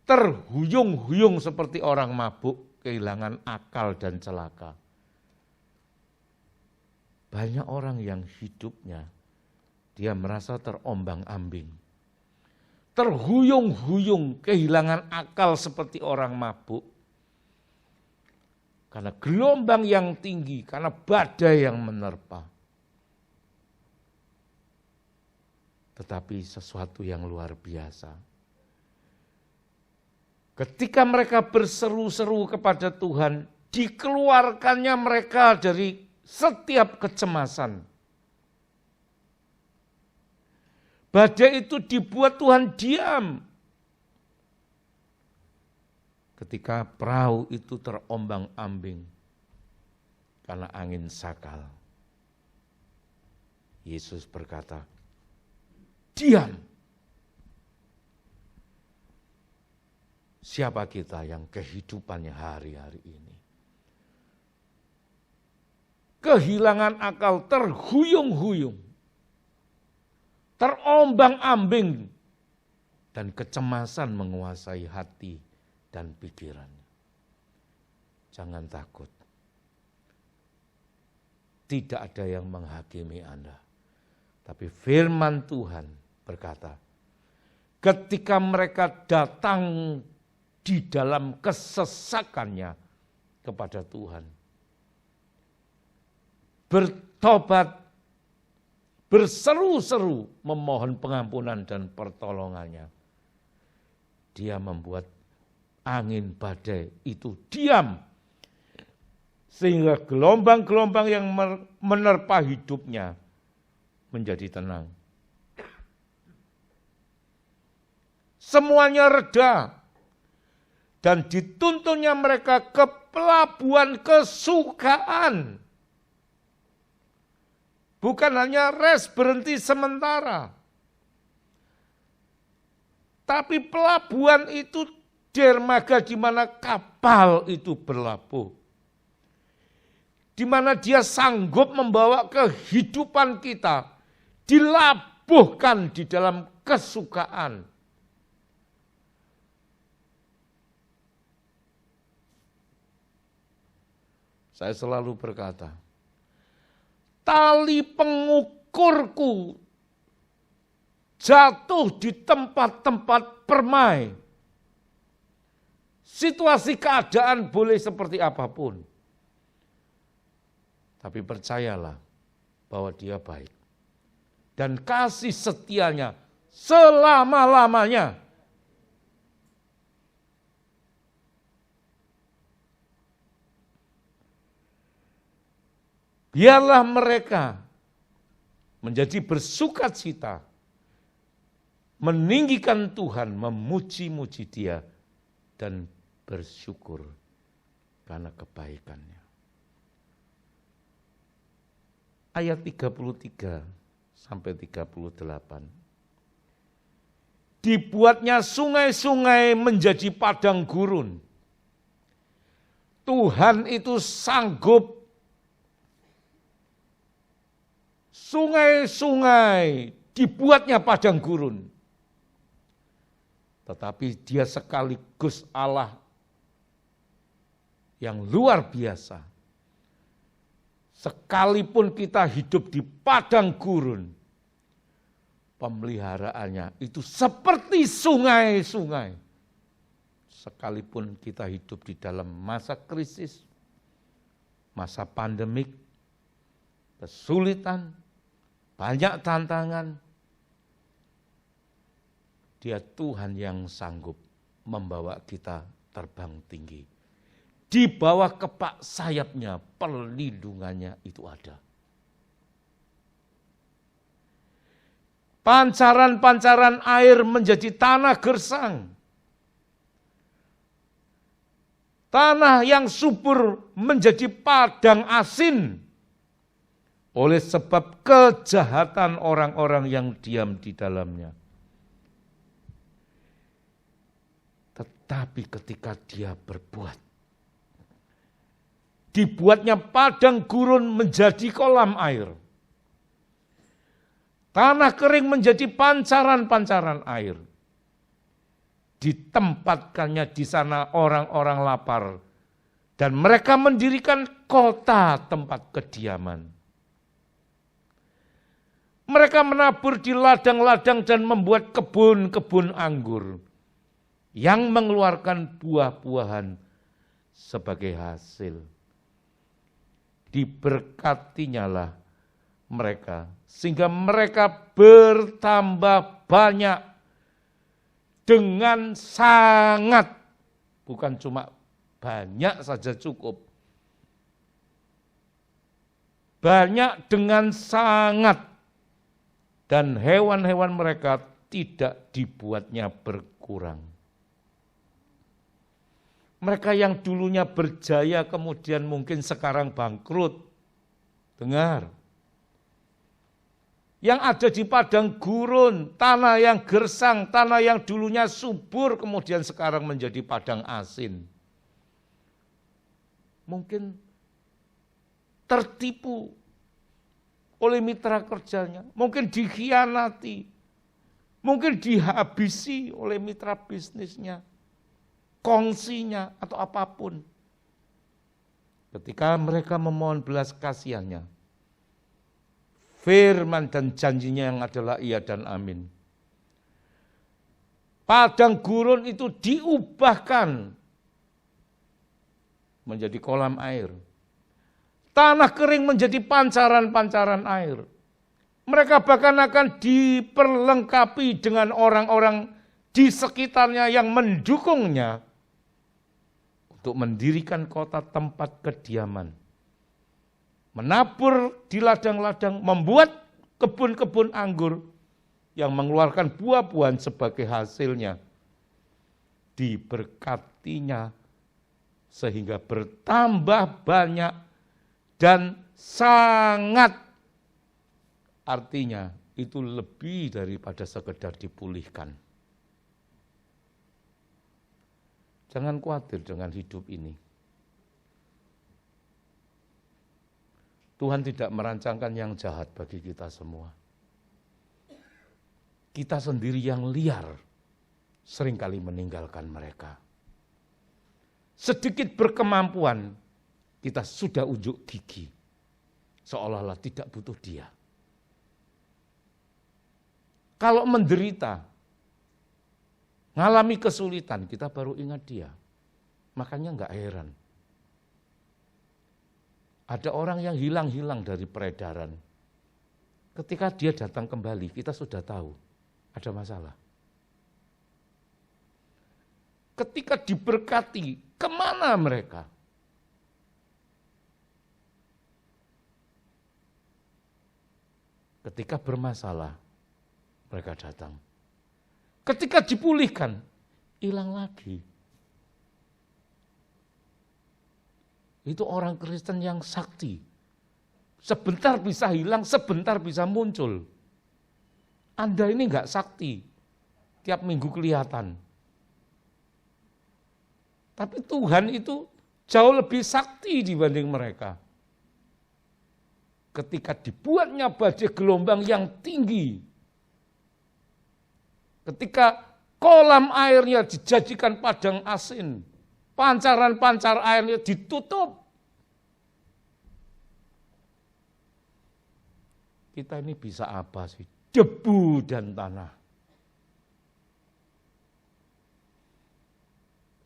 terhuyung-huyung seperti orang mabuk, kehilangan akal dan celaka. Banyak orang yang hidupnya dia merasa terombang-ambing. Terhuyung-huyung, kehilangan akal seperti orang mabuk. Karena gelombang yang tinggi, karena badai yang menerpa. Tetapi sesuatu yang luar biasa. Ketika mereka berseru-seru kepada Tuhan, dikeluarkannya mereka dari setiap kecemasan. Badai itu dibuat Tuhan diam. Ketika perahu itu terombang-ambing karena angin sakal. Yesus berkata, diam. Siapa kita yang kehidupannya hari-hari ini? Kehilangan akal, terhuyung-huyung, terombang-ambing, dan kecemasan menguasai hati dan pikirannya. Jangan takut. Tidak ada yang menghakimi Anda. Tapi firman Tuhan berkata, ketika mereka datang di dalam kesesakannya kepada Tuhan, bertobat, berseru-seru memohon pengampunan dan pertolongannya, Dia membuat angin badai itu diam, sehingga gelombang-gelombang yang menerpa hidupnya menjadi tenang. Semuanya reda dan dituntunnya mereka ke pelabuhan kesukaan. Bukan hanya rest berhenti sementara. Tapi pelabuhan itu dermaga di mana kapal itu berlabuh. Di mana dia sanggup membawa kehidupan kita dilabuhkan di dalam kesukaan. Saya selalu berkata, tali pengukurku jatuh di tempat-tempat permai. Situasi keadaan boleh seperti apapun. Tapi percayalah bahwa Dia baik. Dan kasih setianya selama-lamanya. Biarlah mereka menjadi bersukacita, meninggikan Tuhan, memuji-muji Dia, dan bersyukur karena kebaikannya. Ayat 33 sampai 38. Dibuatnya sungai-sungai menjadi padang gurun. Tuhan itu sanggup sungai-sungai dibuatnya padang gurun. Tetapi Dia sekaligus Allah yang luar biasa. Sekalipun kita hidup di padang gurun, pemeliharaannya itu seperti sungai-sungai. Sekalipun kita hidup di dalam masa krisis, masa pandemik, kesulitan, banyak tantangan, Dia Tuhan yang sanggup membawa kita terbang tinggi. Di bawah kepak sayapnya perlindungannya itu ada. Pancaran-pancaran air menjadi tanah gersang. Tanah yang subur menjadi padang asin oleh sebab kejahatan orang-orang yang diam di dalamnya. Tetapi ketika dia berbuat, dibuatnya padang gurun menjadi kolam air. Tanah kering menjadi pancaran-pancaran air. Ditempatkannya di sana orang-orang lapar. Dan mereka mendirikan kota tempat kediaman. Mereka menabur di ladang-ladang dan membuat kebun-kebun anggur. Yang mengeluarkan buah-buahan sebagai hasil. Diberkatinya lah mereka, sehingga mereka bertambah banyak dengan sangat, bukan cuma banyak saja cukup, banyak dengan sangat, dan hewan-hewan mereka tidak dibuatnya berkurang. Mereka yang dulunya berjaya kemudian mungkin sekarang bangkrut. Dengar. Yang ada di padang gurun, tanah yang gersang, tanah yang dulunya subur kemudian sekarang menjadi padang asin. Mungkin tertipu oleh mitra kerjanya, mungkin dikhianati, mungkin dihabisi oleh mitra bisnisnya, kongsinya atau apapun. Ketika mereka memohon belas kasihannya, firman dan janjinya yang adalah iya dan amin. Padang gurun itu diubahkan menjadi kolam air. Tanah kering menjadi pancaran-pancaran air. Mereka bahkan akan diperlengkapi dengan orang-orang di sekitarnya yang mendukungnya untuk mendirikan kota tempat kediaman. Menabur di ladang-ladang, membuat kebun-kebun anggur yang mengeluarkan buah-buahan sebagai hasilnya. Diberkatinya sehingga bertambah banyak dan sangat. Artinya itu lebih daripada sekedar dipulihkan. Jangan khawatir dengan hidup ini. Tuhan tidak merancangkan yang jahat bagi kita semua. Kita sendiri yang liar seringkali meninggalkan mereka. Sedikit berkemampuan, kita sudah unjuk gigi. Seolah-olah tidak butuh dia. Kalau menderita, ngalami kesulitan, kita baru ingat dia. Makanya enggak heran. Ada orang yang hilang-hilang dari peredaran. Ketika dia datang kembali, kita sudah tahu ada masalah. Ketika diberkati, kemana mereka? Ketika bermasalah, mereka datang. Ketika dipulihkan, hilang lagi. Itu orang Kristen yang sakti. Sebentar bisa hilang, sebentar bisa muncul. Anda ini enggak sakti, tiap minggu kelihatan. Tapi Tuhan itu jauh lebih sakti dibanding mereka. Ketika dibuatnya badai gelombang yang tinggi, ketika kolam airnya dijadikan padang asin, pancaran-pancar airnya ditutup. Kita ini bisa apa sih? Debu dan tanah.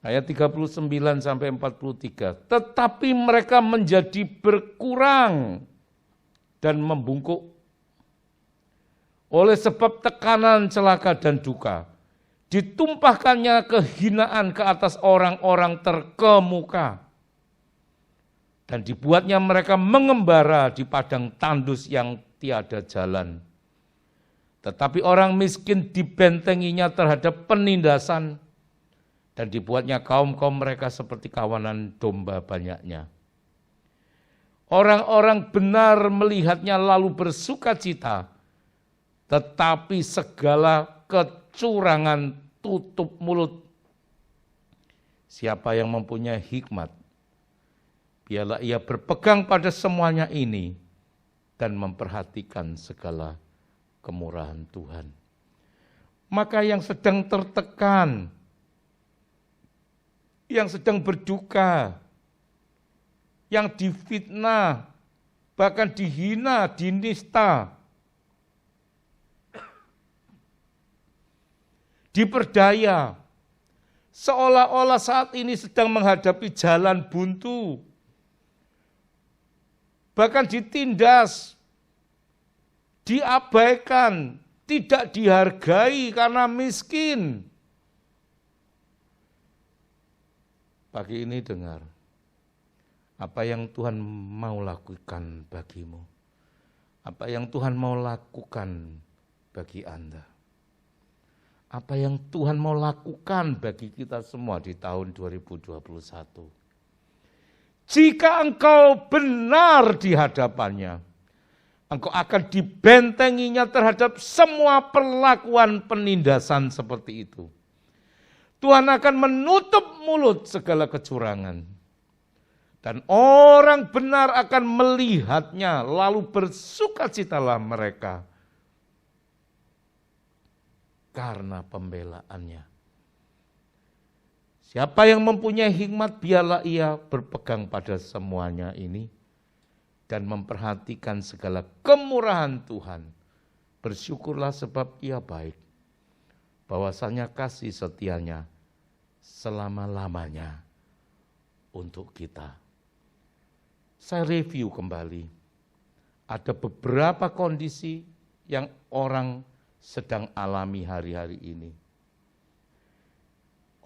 Ayat 39 sampai 43. Tetapi mereka menjadi berkurang dan membungkuk oleh sebab tekanan, celaka dan duka. Ditumpahkannya kehinaan ke atas orang-orang terkemuka. Dan dibuatnya mereka mengembara di padang tandus yang tiada jalan. Tetapi orang miskin dibentenginya terhadap penindasan Dan dibuatnya kaum-kaum mereka seperti kawanan domba banyaknya. Orang-orang benar melihatnya lalu bersukacita, tetapi segala kecurangan tutup mulut. Siapa yang mempunyai hikmat, biarlah ia berpegang pada semuanya ini dan memperhatikan segala kemurahan Tuhan. Maka yang sedang tertekan, yang sedang berduka, yang difitnah, bahkan dihina, dinista, diperdaya, seolah-olah saat ini sedang menghadapi jalan buntu, bahkan ditindas, diabaikan, tidak dihargai karena miskin. Pagi ini dengar, apa yang Tuhan mau lakukan bagimu, apa yang Tuhan mau lakukan bagi Anda, apa yang Tuhan mau lakukan bagi kita semua di tahun 2021. Jika engkau benar di hadapannya, engkau akan dibentenginya terhadap semua perlakuan penindasan seperti itu. Tuhan akan menutup mulut segala kecurangan. Dan orang benar akan melihatnya, lalu bersukacitalah mereka karena pembelaannya. Siapa yang mempunyai hikmat, biarlah ia berpegang pada semuanya ini dan memperhatikan segala kemurahan Tuhan. Bersyukurlah sebab ia baik, bahwasanya kasih setianya selama-lamanya untuk kita. Saya review kembali, ada beberapa kondisi yang orang sedang alami hari-hari ini.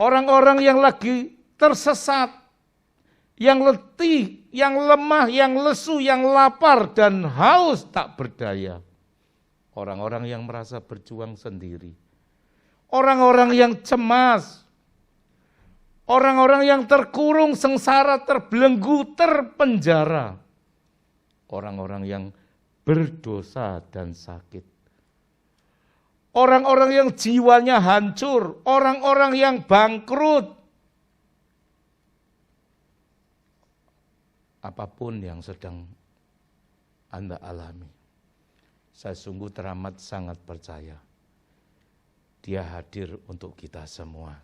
Orang-orang yang lagi tersesat, yang letih, yang lemah, yang lesu, yang lapar dan haus tak berdaya. Orang-orang yang merasa berjuang sendiri. Orang-orang yang cemas, orang-orang yang terkurung, sengsara, terbelenggu, terpenjara. Orang-orang yang berdosa dan sakit. Orang-orang yang jiwanya hancur, orang-orang yang bangkrut. Apapun yang sedang Anda alami, saya sungguh teramat sangat percaya Dia hadir untuk kita semua.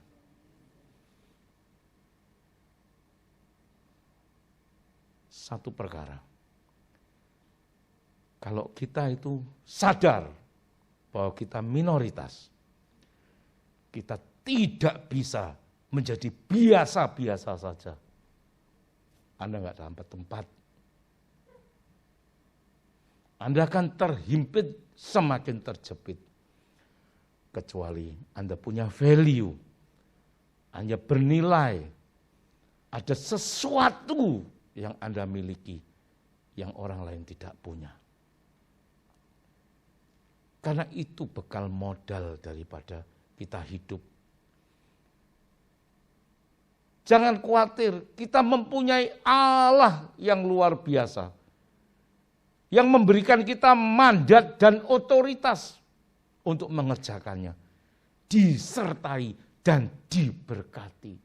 Satu perkara, kalau kita itu sadar bahwa kita minoritas, kita tidak bisa menjadi biasa-biasa saja. Anda nggak dapat tempat. Anda akan terhimpit, semakin terjepit. Kecuali Anda punya value, Anda bernilai, ada sesuatu yang Anda miliki yang orang lain tidak punya. Karena itu bekal modal daripada kita hidup. Jangan khawatir, kita mempunyai Allah yang luar biasa, yang memberikan kita mandat dan otoritas untuk mengerjakannya, disertai dan diberkati,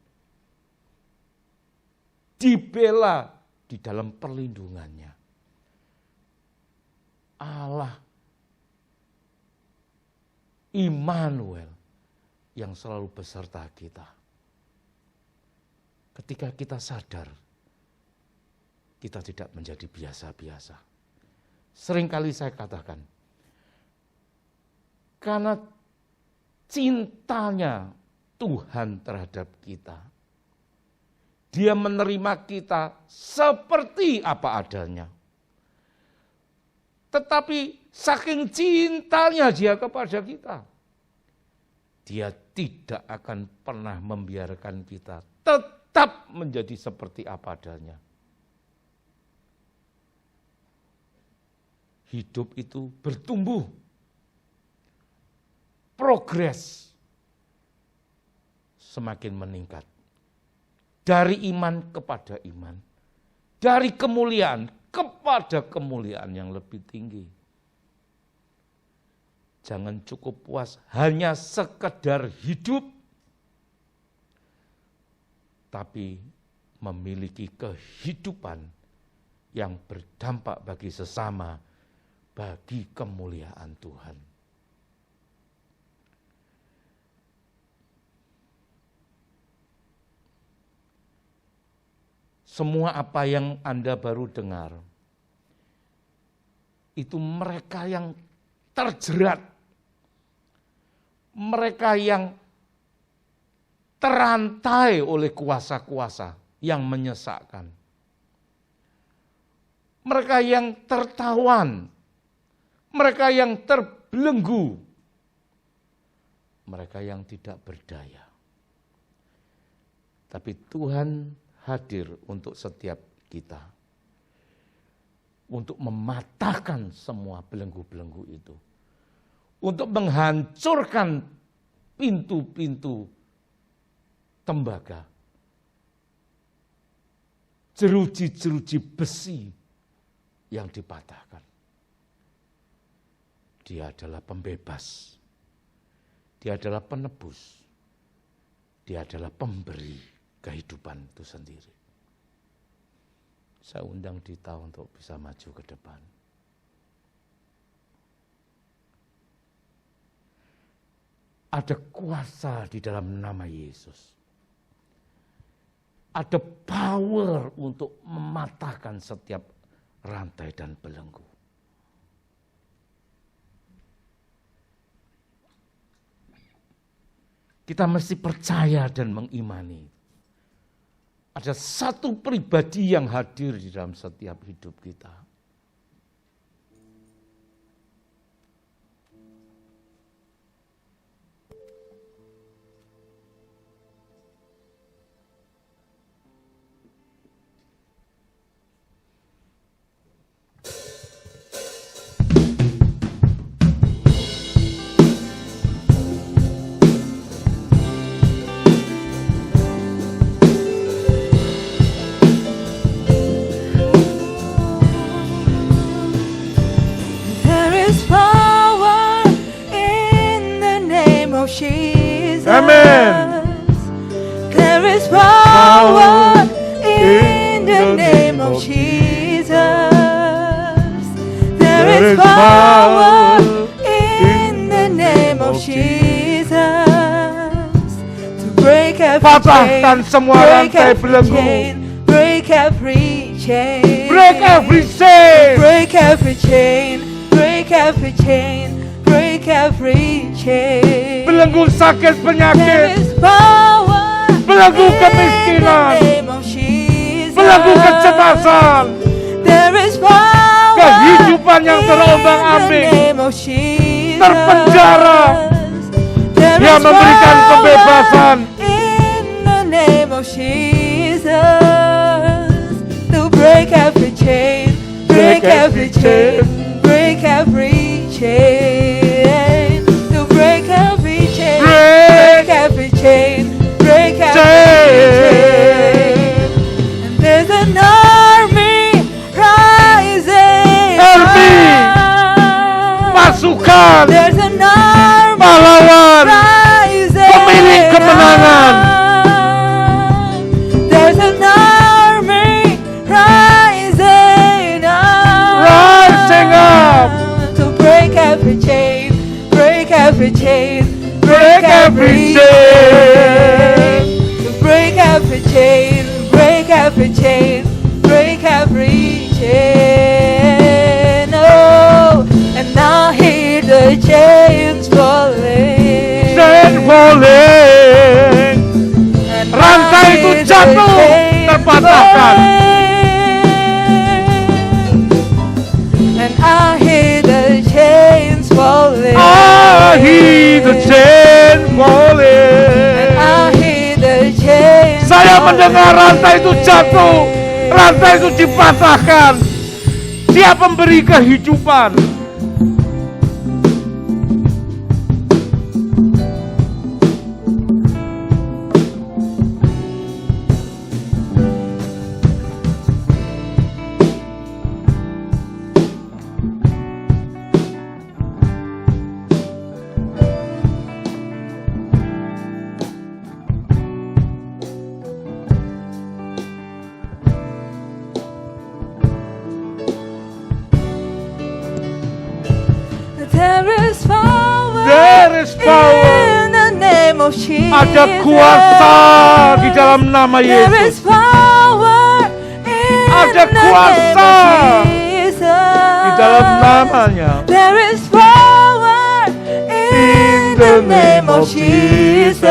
dibela di dalam perlindungannya. Allah Immanuel yang selalu beserta kita. Ketika kita sadar, kita tidak menjadi biasa-biasa. Seringkali saya katakan, karena cintanya Tuhan terhadap kita, Dia menerima kita seperti apa adanya. Tetapi saking cintanya Dia kepada kita, Dia tidak akan pernah membiarkan kita tetap menjadi seperti apa adanya. Hidup itu bertumbuh, progres, semakin meningkat. Dari iman kepada iman. Dari kemuliaan kepada kemuliaan yang lebih tinggi. Jangan cukup puas hanya sekedar hidup, tapi memiliki kehidupan yang berdampak bagi sesama, bagi kemuliaan Tuhan. Semua apa yang Anda baru dengar, itu mereka yang terjerat, mereka yang terantai oleh kuasa-kuasa yang menyesakkan. Mereka yang tertawan, mereka yang terbelenggu, mereka yang tidak berdaya. Tapi Tuhan hadir untuk setiap kita, untuk mematahkan semua belenggu-belenggu itu, untuk menghancurkan pintu-pintu tembaga, jeruji-jeruji besi yang dipatahkan. Dia adalah pembebas, dia adalah penebus, dia adalah pemberi kehidupan itu sendiri. Saya undang Dita untuk bisa maju ke depan. Ada kuasa di dalam nama Yesus. Ada power untuk mematahkan setiap rantai dan belenggu. Kita mesti percaya dan mengimani. Ada satu pribadi yang hadir di dalam setiap hidup kita. Amen. There is power in the name of Jesus. There is power in the name of Jesus. To break every Patahkan semua rantai belenggu. break every chain, Break every chain. break every chain, break every chain, break every chain. Belenggu sakit There penyakit, is power belenggu in kemiskinan, the name of Jesus. belenggu kecemasan, There is power kehidupan yang in terombang-ambing, the name of Jesus. terpenjara. There Dia is memberikan power kebebasan. in the name of Jesus. To break every chain, break every chain, break every chain. To break every chain, break every chain, break every chain. And there's an army rising. Pasukan There's an army pahlawan, rising. pemilik kemenangan. There's an army rising up. Rising up. To break every chain, break every chain, Break every chain. To break every chain, break every chain, break every chain. Oh, and I hear the chains falling. Chain falling. And Rantai I itu hear the jatuh, chains terpatahkan. falling. And I hear the chains falling. I hear the chain falling. I hear the chains Saya falling. mendengar rantai itu jatuh, rantai itu dipatahkan. Dia pemberi kehidupan. of Jesus. Ada kuasa di dalam nama There Yesus. is power in Ada the kuasa name of Jesus. Di dalam namanya. There is power in the name of Jesus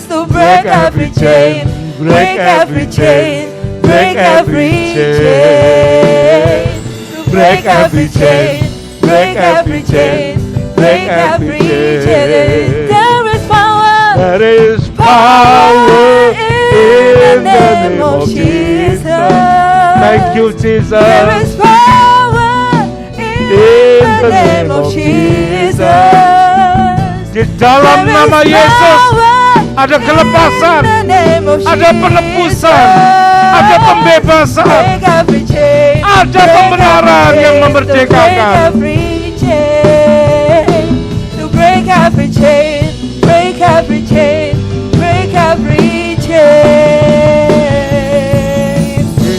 to break every chain, break every chain, break every chain, to break every chain, break every chain, break every chain. There is power. There is power in the name of Jesus. Thank you, Jesus. There is power in the name of Jesus. Di dalam nama Yesus ada kelepasan, ada penebusan, ada pembebasan, ada pembenaran yang memerdekakan. Break every chain, break every chain, break every chain.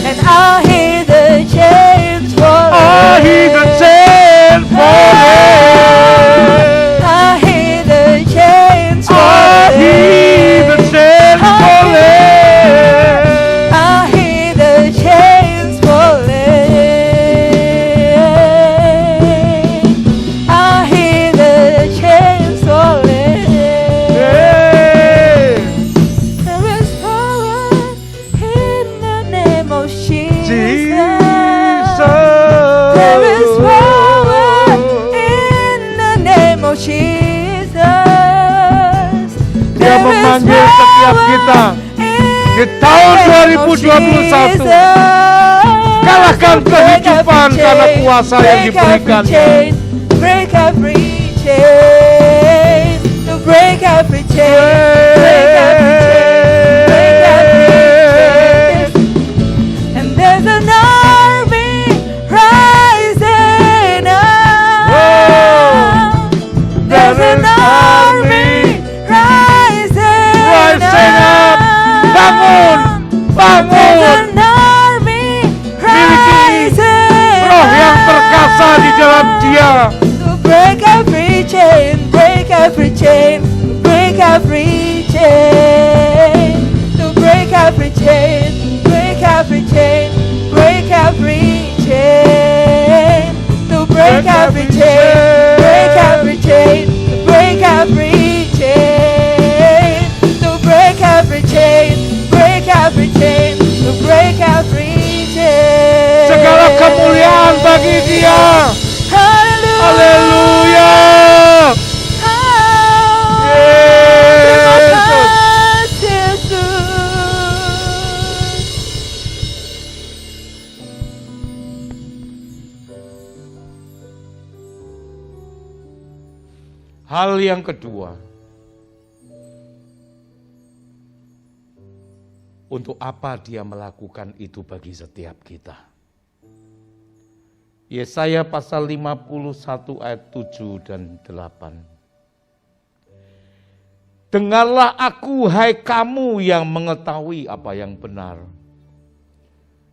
And I hear the chains falling. I hear the chains falling. I hear the chains I hear the falling. chains falling. I hear the chains falling. I hear the chains falling. Hey, There is power in the name of Jesus. Jesus. There is power in the name of Jesus. Dia memanggil setiap kita di tahun 2021. Kalahkan kehidupan karena kuasa yang diberikannya. Break every chain, to break every chain, break every chain, break every chain. And there's an army rising up. There's an army rising up. Bangun, bangun. There's an army rising Roh yang perkasa di dalam dia. to break every chain, break every chain, break every chain, to break every chain, break every chain, break every chain, to break every chain, break every chain, break every chain, to break every chain, break every chain, to break every chain. Segala kemuliaan bagi dia. Hallelujah. Haleluya. Hal yang kedua, untuk apa dia melakukan itu bagi setiap kita? Yesaya pasal 51 ayat 7 dan 8. Dengarlah aku, hai kamu yang mengetahui apa yang benar.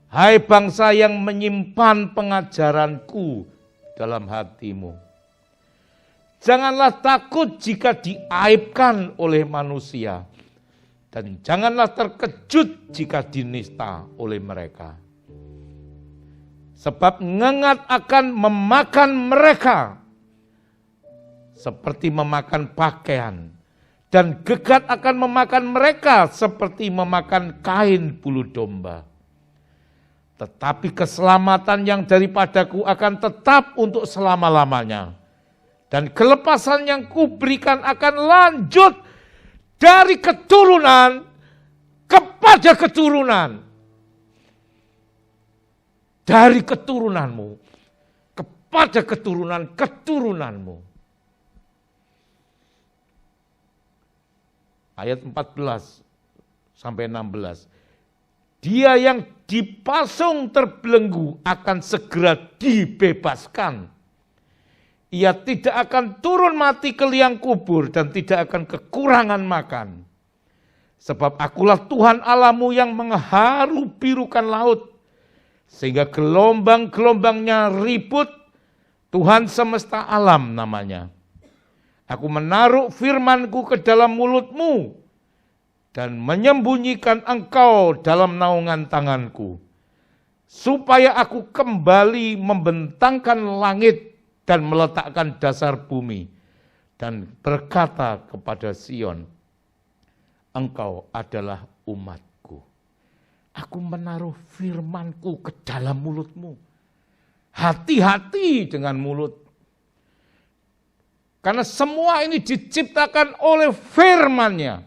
Hai bangsa yang menyimpan pengajaranku dalam hatimu. Janganlah takut jika diaibkan oleh manusia. Dan janganlah terkejut jika dinista oleh mereka. Sebab ngengat akan memakan mereka seperti memakan pakaian. Dan gegat akan memakan mereka seperti memakan kain bulu domba. Tetapi keselamatan yang daripadaku akan tetap untuk selama-lamanya. Dan kelepasan yang kuberikan akan lanjut dari keturunan kepada keturunan. Dari keturunanmu kepada keturunan-keturunanmu. Ayat 14 sampai 16. Dia yang dipasung terbelenggu akan segera dibebaskan. Ia tidak akan turun mati ke liang kubur dan tidak akan kekurangan makan. Sebab akulah Tuhan Allahmu yang mengharu birukan laut. Sehingga gelombang-gelombangnya ribut, Tuhan semesta alam namanya. Aku menaruh firman-Ku ke dalam mulutmu dan menyembunyikan engkau dalam naungan tanganku, supaya aku kembali membentangkan langit dan meletakkan dasar bumi, dan berkata kepada Sion, engkau adalah umatku. Aku menaruh firman-Ku ke dalam mulutmu. Hati-hati dengan mulut. Karena semua ini diciptakan oleh firman-Nya.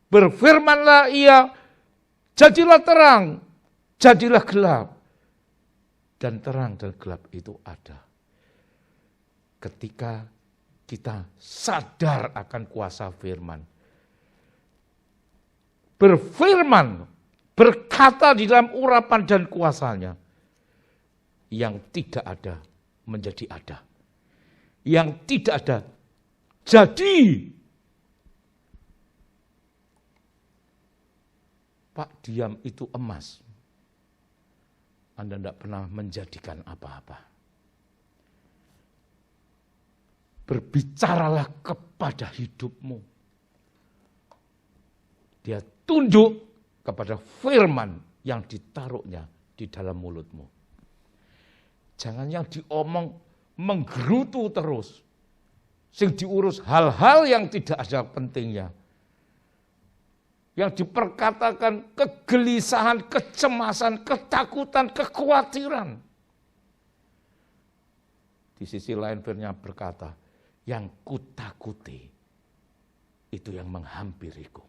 Berfirmanlah ia, jadilah terang, jadilah gelap. Dan terang dan gelap itu ada. Ketika kita sadar akan kuasa firman. Berfirman, berkata di dalam urapan dan kuasanya. Yang tidak ada menjadi ada. Yang tidak ada jadi. Pak, diam itu emas. Anda tidak pernah menjadikan apa-apa. Berbicaralah kepada hidupmu. Dia tunduk kepada firman yang ditaruhnya di dalam mulutmu. Jangan yang diomong menggerutu terus. Sing diurus hal-hal yang tidak ada pentingnya. Yang diperkatakan kegelisahan, kecemasan, ketakutan, kekhawatiran. Di sisi lain firman berkata, yang kutakuti itu yang menghampiriku.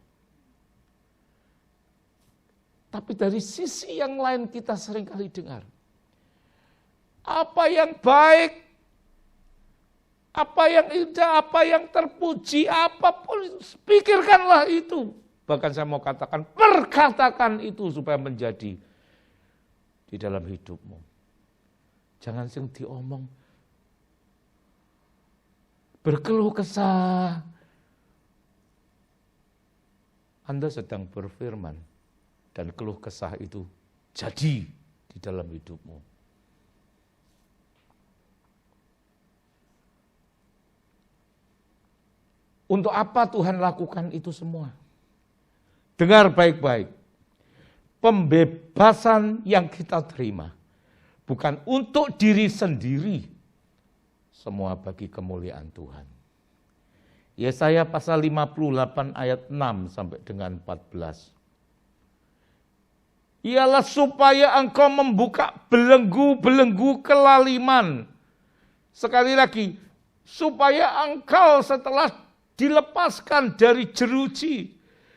Tapi dari sisi yang lain kita seringkali dengar, apa yang baik, apa yang indah, apa yang terpuji, apapun, pikirkanlah itu. Bahkan saya mau katakan, perkatakan itu supaya menjadi di dalam hidupmu. Jangan sing diomong, berkeluh kesah. Anda sedang berfirman, dan keluh kesah itu jadi di dalam hidupmu. Untuk apa Tuhan lakukan itu semua? Dengar baik-baik. Pembebasan yang kita terima bukan untuk diri sendiri. Semua bagi kemuliaan Tuhan. Yesaya pasal 58 ayat 6 sampai dengan 14. Ialah supaya engkau membuka belenggu-belenggu kelaliman. Sekali lagi, supaya engkau setelah dilepaskan dari jeruji,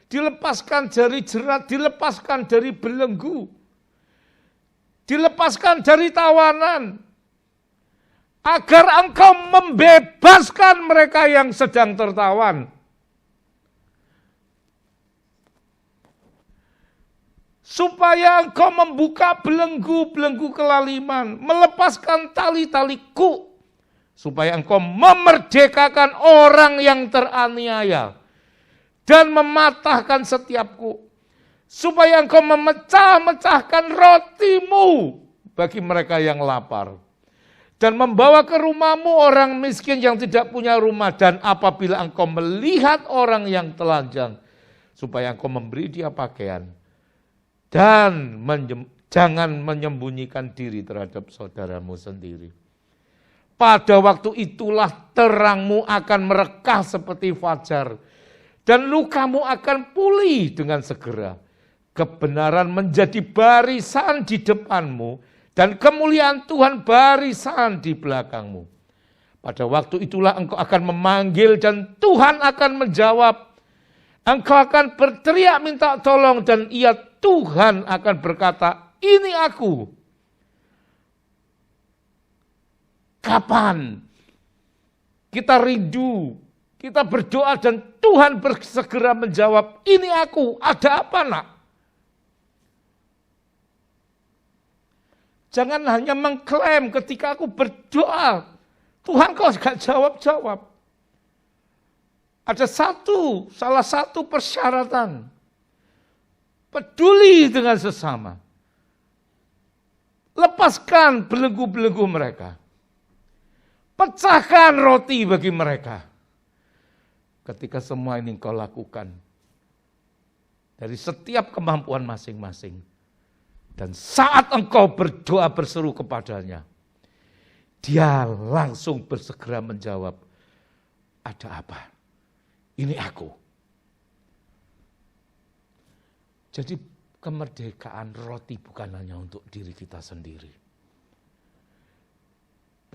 dilepaskan dari jerat, dilepaskan dari belenggu, dilepaskan dari tawanan, agar engkau membebaskan mereka yang sedang tertawan. Supaya engkau membuka belenggu-belenggu kelaliman, melepaskan tali-tali kuk, supaya engkau memerdekakan orang yang teraniaya dan mematahkan setiap kuk, supaya engkau memecah-mecahkan rotimu bagi mereka yang lapar, dan membawa ke rumahmu orang miskin yang tidak punya rumah, dan apabila engkau melihat orang yang telanjang, supaya engkau memberi dia pakaian, dan jangan menyembunyikan diri terhadap saudaramu sendiri. Pada waktu itulah terangmu akan merekah seperti fajar, dan lukamu akan pulih dengan segera. Kebenaran menjadi barisan di depanmu, dan kemuliaan Tuhan barisan di belakangmu. Pada waktu itulah engkau akan memanggil dan Tuhan akan menjawab. Engkau akan berteriak minta tolong dan Tuhan akan berkata, ini aku. Kapan kita rindu, kita berdoa dan Tuhan segera menjawab, ini aku, ada apa nak? Jangan hanya mengklaim ketika aku berdoa, Tuhan kau gak jawab-jawab. Ada salah satu persyaratan, peduli dengan sesama. Lepaskan belenggu-belenggu mereka. Pecahkan roti bagi mereka. ketika semua ini engkau lakukan dari setiap kemampuan masing-masing, dan saat engkau berdoa berseru kepadanya, dia langsung bersegera menjawab, ada apa? Ini aku. Jadi kemerdekaan roti bukan hanya untuk diri kita sendiri.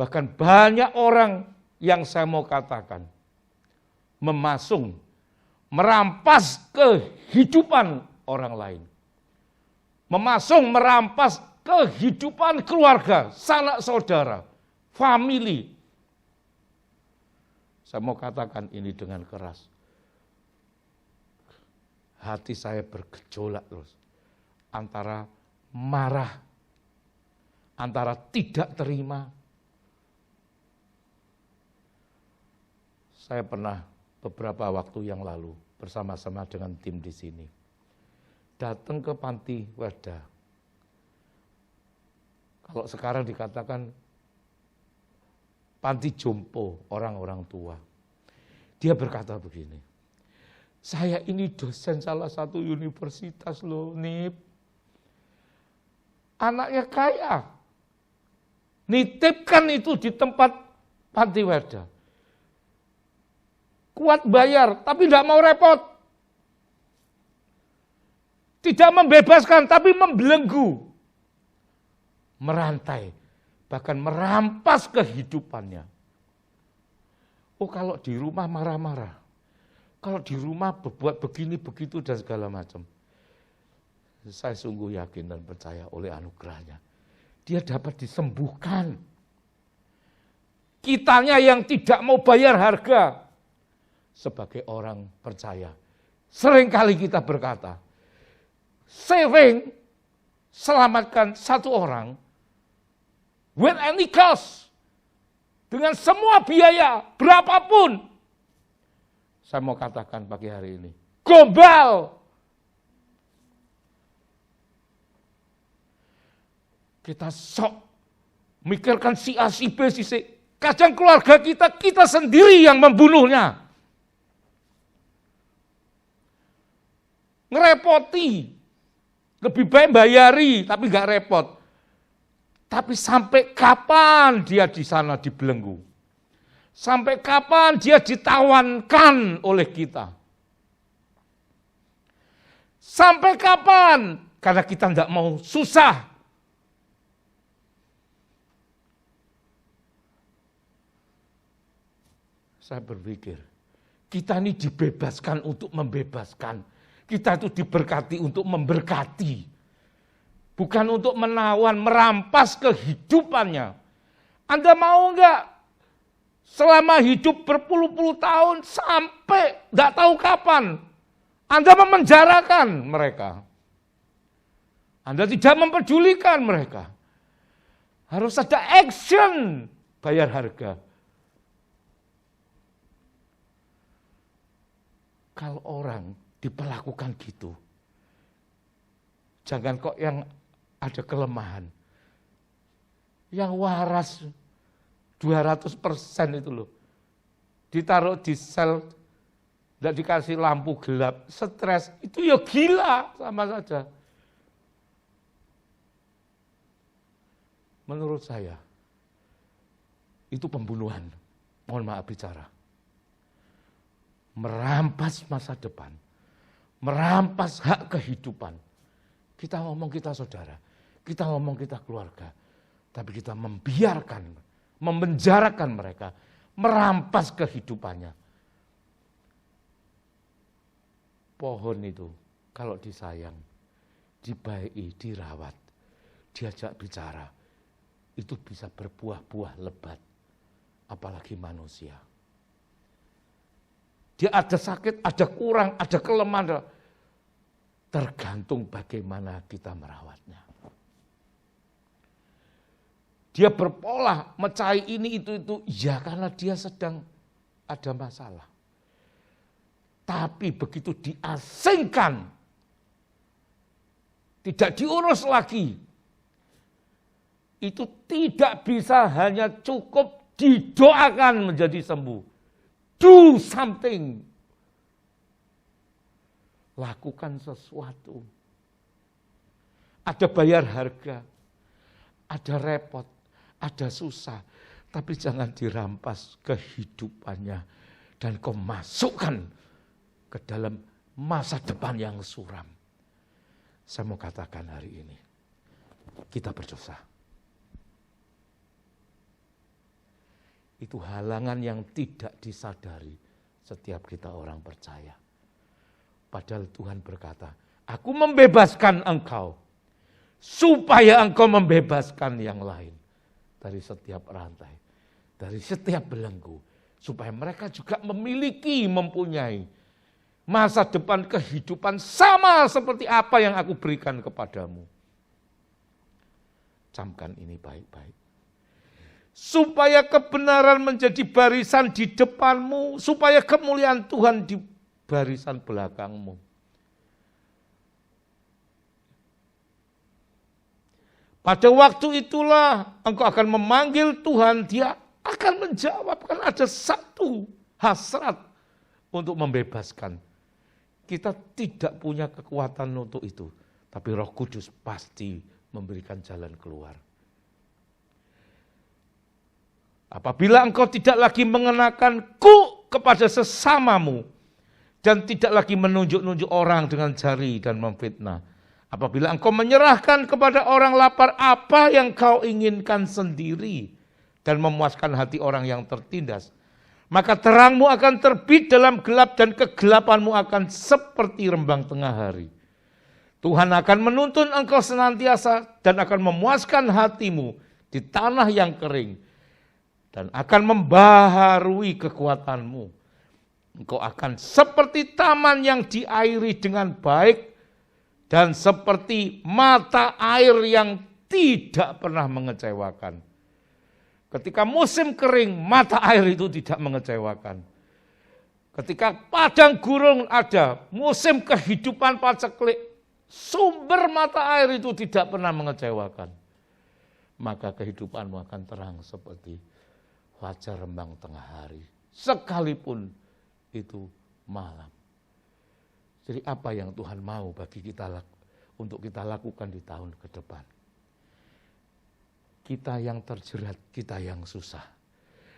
Bahkan banyak orang yang saya mau katakan, memasung, merampas kehidupan orang lain. Memasung, merampas kehidupan keluarga, sanak saudara, famili. Saya mau katakan ini dengan keras. Hati saya bergejolak terus. Antara marah, antara tidak terima. Saya pernah beberapa waktu yang lalu bersama-sama dengan tim di sini datang ke panti Werda. Kalau sekarang dikatakan panti jompo orang-orang tua. Dia berkata begini, saya ini dosen salah satu universitas loh, Nip. Anaknya kaya. Nitipkan itu di tempat panti Werda. Kuat bayar, tapi tidak mau repot. Tidak membebaskan, tapi membelenggu. Merantai, bahkan merampas kehidupannya. Oh, kalau di rumah marah-marah. Kalau di rumah berbuat begini, begitu, dan segala macam. Saya sungguh yakin dan percaya oleh anugerahnya. Dia dapat disembuhkan. Kitanya yang tidak mau bayar harga. Sebagai orang percaya, seringkali kita berkata, saving, selamatkan satu orang, with any cost, dengan semua biaya, berapapun. Saya mau katakan pagi hari ini, gombal. Kita sok mikirkan si A, si B, si C. Kadang keluarga kita sendiri yang membunuhnya. Ngerepoti, lebih baik bayari, tapi nggak repot. Tapi sampai kapan dia di sana dibelenggu? Sampai kapan dia ditawankan oleh kita? Sampai kapan? Karena kita nggak mau susah. Saya berpikir, kita ini dibebaskan untuk membebaskan. Kita itu diberkati untuk memberkati. Bukan untuk menawan, merampas kehidupannya. Anda mau enggak selama hidup berpuluh-puluh tahun sampai enggak tahu kapan Anda memenjarakan mereka. Anda tidak mempedulikan mereka. Harus ada action, bayar harga. Kalau orang diperlakukan gitu, jangan kok yang ada kelemahan, yang waras 200% itu loh, ditaruh di sel, tidak dikasih lampu gelap, stres, itu ya gila sama saja. Menurut saya, itu pembunuhan, mohon maaf bicara. Merampas masa depan, merampas hak kehidupan. Kita ngomong kita saudara, kita ngomong kita keluarga, tapi kita membiarkan, memenjarakan mereka, merampas kehidupannya. Pohon itu kalau disayang, dibaiki, dirawat, diajak bicara, itu bisa berbuah-buah lebat, apalagi manusia. Dia ada sakit, ada kurang, ada kelemahan. Tergantung bagaimana kita merawatnya. Dia berpola, mencari ini, itu. Ya karena dia sedang ada masalah. Tapi begitu diasingkan, tidak diurus lagi, itu tidak bisa hanya cukup didoakan menjadi sembuh. Do something lakukan sesuatu. Ada bayar harga, ada repot, ada susah, tapi jangan dirampas kehidupannya dan kau masukkan ke dalam masa depan yang suram. Saya mau katakan hari ini, kita berdosa. Itu halangan yang tidak disadari setiap kita orang percaya. Padahal Tuhan berkata, aku membebaskan engkau, supaya engkau membebaskan yang lain. Dari setiap rantai, dari setiap belenggu. Supaya mereka juga mempunyai masa depan kehidupan sama seperti apa yang aku berikan kepadamu. Camkan ini baik-baik. Supaya kebenaran menjadi barisan di depanmu, supaya kemuliaan Tuhan di barisan belakangmu. Pada waktu itulah engkau akan memanggil Tuhan, dia akan menjawab. Kan ada satu hasrat untuk membebaskan. Kita tidak punya kekuatan untuk itu, tapi Roh Kudus pasti memberikan jalan keluar. Apabila engkau tidak lagi mengenakan kepada sesamamu, dan tidak lagi menunjuk-nunjuk orang dengan jari dan memfitnah. Apabila engkau menyerahkan kepada orang lapar apa yang kau inginkan sendiri, dan memuaskan hati orang yang tertindas, maka terangmu akan terbit dalam gelap dan kegelapanmu akan seperti rembang tengah hari. Tuhan akan menuntun engkau senantiasa dan akan memuaskan hatimu di tanah yang kering dan akan membaharui kekuatanmu. Engkau akan seperti taman yang diairi dengan baik dan seperti mata air yang tidak pernah mengecewakan. Ketika musim kering, mata air itu tidak mengecewakan. Ketika padang gurun ada, musim kehidupan paceklik, sumber mata air itu tidak pernah mengecewakan. Maka kehidupanmu akan terang seperti fajar rembang tengah hari, sekalipun itu malam. Jadi apa yang Tuhan mau bagi kita untuk kita lakukan di tahun ke depan? Kita yang terjerat, kita yang susah,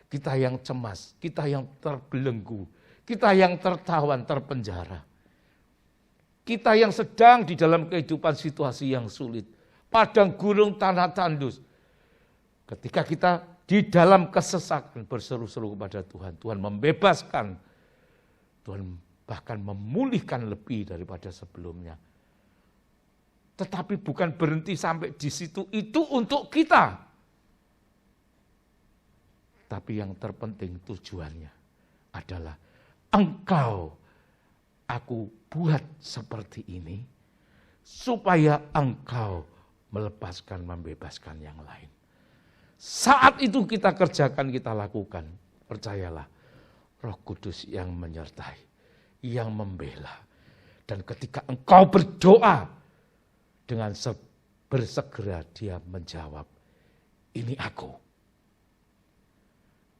kita yang cemas, kita yang terbelenggu, kita yang tertawan, terpenjara. Kita yang sedang di dalam kehidupan situasi yang sulit, padang gurun tanah tandus. Ketika kita di dalam kesesakan berseru-seru kepada Tuhan, Tuhan membebaskan, Tuhan bahkan memulihkan lebih daripada sebelumnya. Tetapi bukan berhenti sampai di situ, itu untuk kita. Tapi yang terpenting tujuannya adalah engkau, aku buat seperti ini, supaya engkau melepaskan, membebaskan yang lain. Saat itu kita kerjakan, kita lakukan, percayalah, Roh Kudus yang menyertai, yang membela. Dan ketika engkau berdoa, dengan bersegera dia menjawab, ini aku.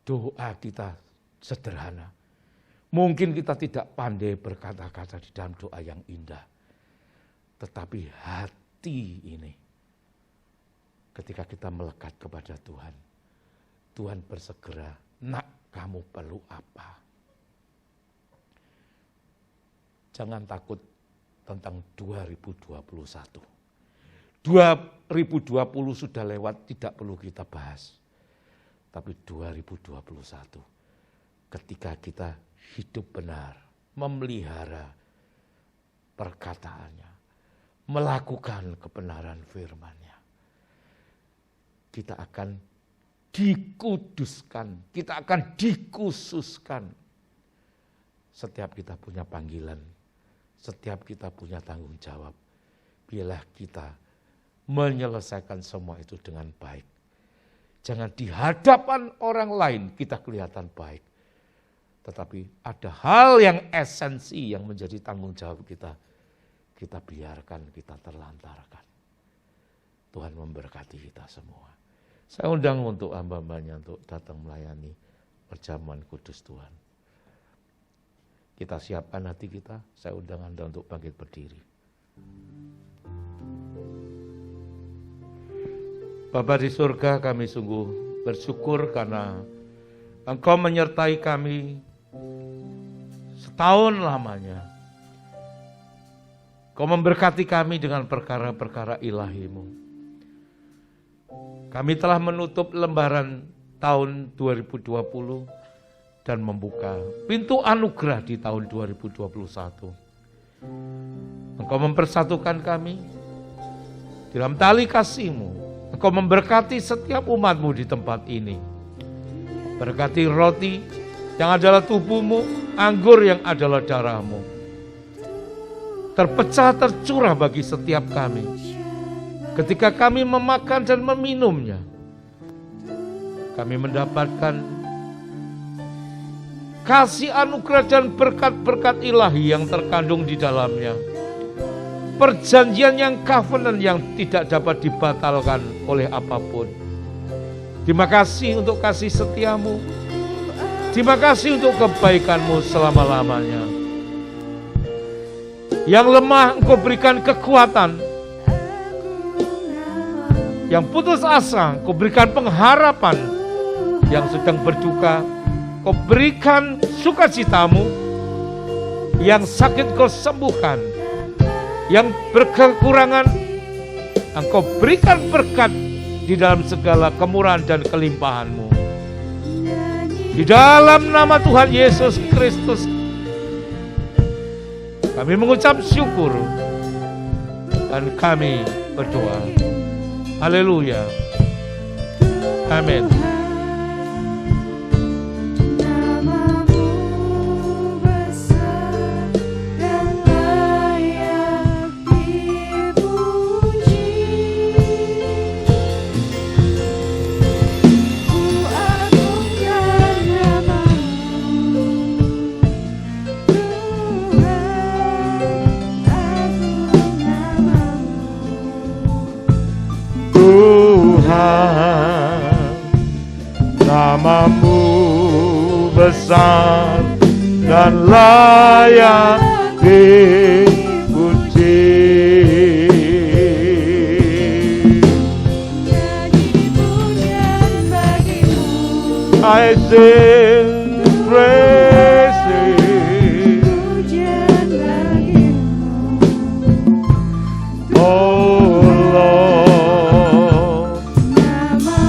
Doa kita sederhana. Mungkin kita tidak pandai berkata-kata di dalam doa yang indah. Tetapi hati ini, ketika kita melekat kepada Tuhan, Tuhan bersegera, nak kamu perlu apa? Jangan takut tentang 2021. 2020 sudah lewat, tidak perlu kita bahas. Tapi 2021, ketika kita hidup benar, memelihara perkataannya, melakukan kebenaran firman-Nya, kita akan dikuduskan, kita akan dikhususkan. Setiap kita punya panggilan, setiap kita punya tanggung jawab, biarlah kita menyelesaikan semua itu dengan baik. Jangan di hadapan orang lain kita kelihatan baik. Tetapi ada hal yang esensi yang menjadi tanggung jawab kita. Kita biarkan, kita terlantarkan. Tuhan memberkati kita semua. Saya undang untuk hamba-hambanya untuk datang melayani perjamuan kudus Tuhan. Kita siapkan hati kita, saya undang Anda untuk bangkit berdiri. Bapa di surga, kami sungguh bersyukur karena Engkau menyertai kami setahun lamanya. Kau memberkati kami dengan perkara-perkara ilahi-Mu. Kami telah menutup lembaran tahun 2020 dan membuka pintu anugerah di tahun 2021. Engkau mempersatukan kami dalam tali kasih-Mu. Engkau memberkati setiap umat-Mu di tempat ini. Berkati roti yang adalah tubuh-Mu, anggur yang adalah darah-Mu. Terpecah tercurah bagi setiap kami. Ketika kami memakan dan meminumnya, kami mendapatkan kasih anugerah dan berkat-berkat ilahi yang terkandung di dalamnya. Perjanjian yang covenant yang tidak dapat dibatalkan oleh apapun. Terima kasih untuk kasih setia-Mu. Terima kasih untuk kebaikan-Mu selama-lamanya. Yang lemah Engkau berikan kekuatan. Yang putus asa Engkau berikan pengharapan. Yang sedang berduka Kau berikan sukacita-Mu. Yang sakit Kau sembuhkan. Yang berkekurangan Engkau berikan berkat di dalam segala kemurahan dan kelimpahan-Mu. Di dalam nama Tuhan Yesus Kristus kami mengucap syukur dan kami berdoa. Haleluya. Amin. Nama-Mu besar dan layak dipuji. I sing praises, oh Lord,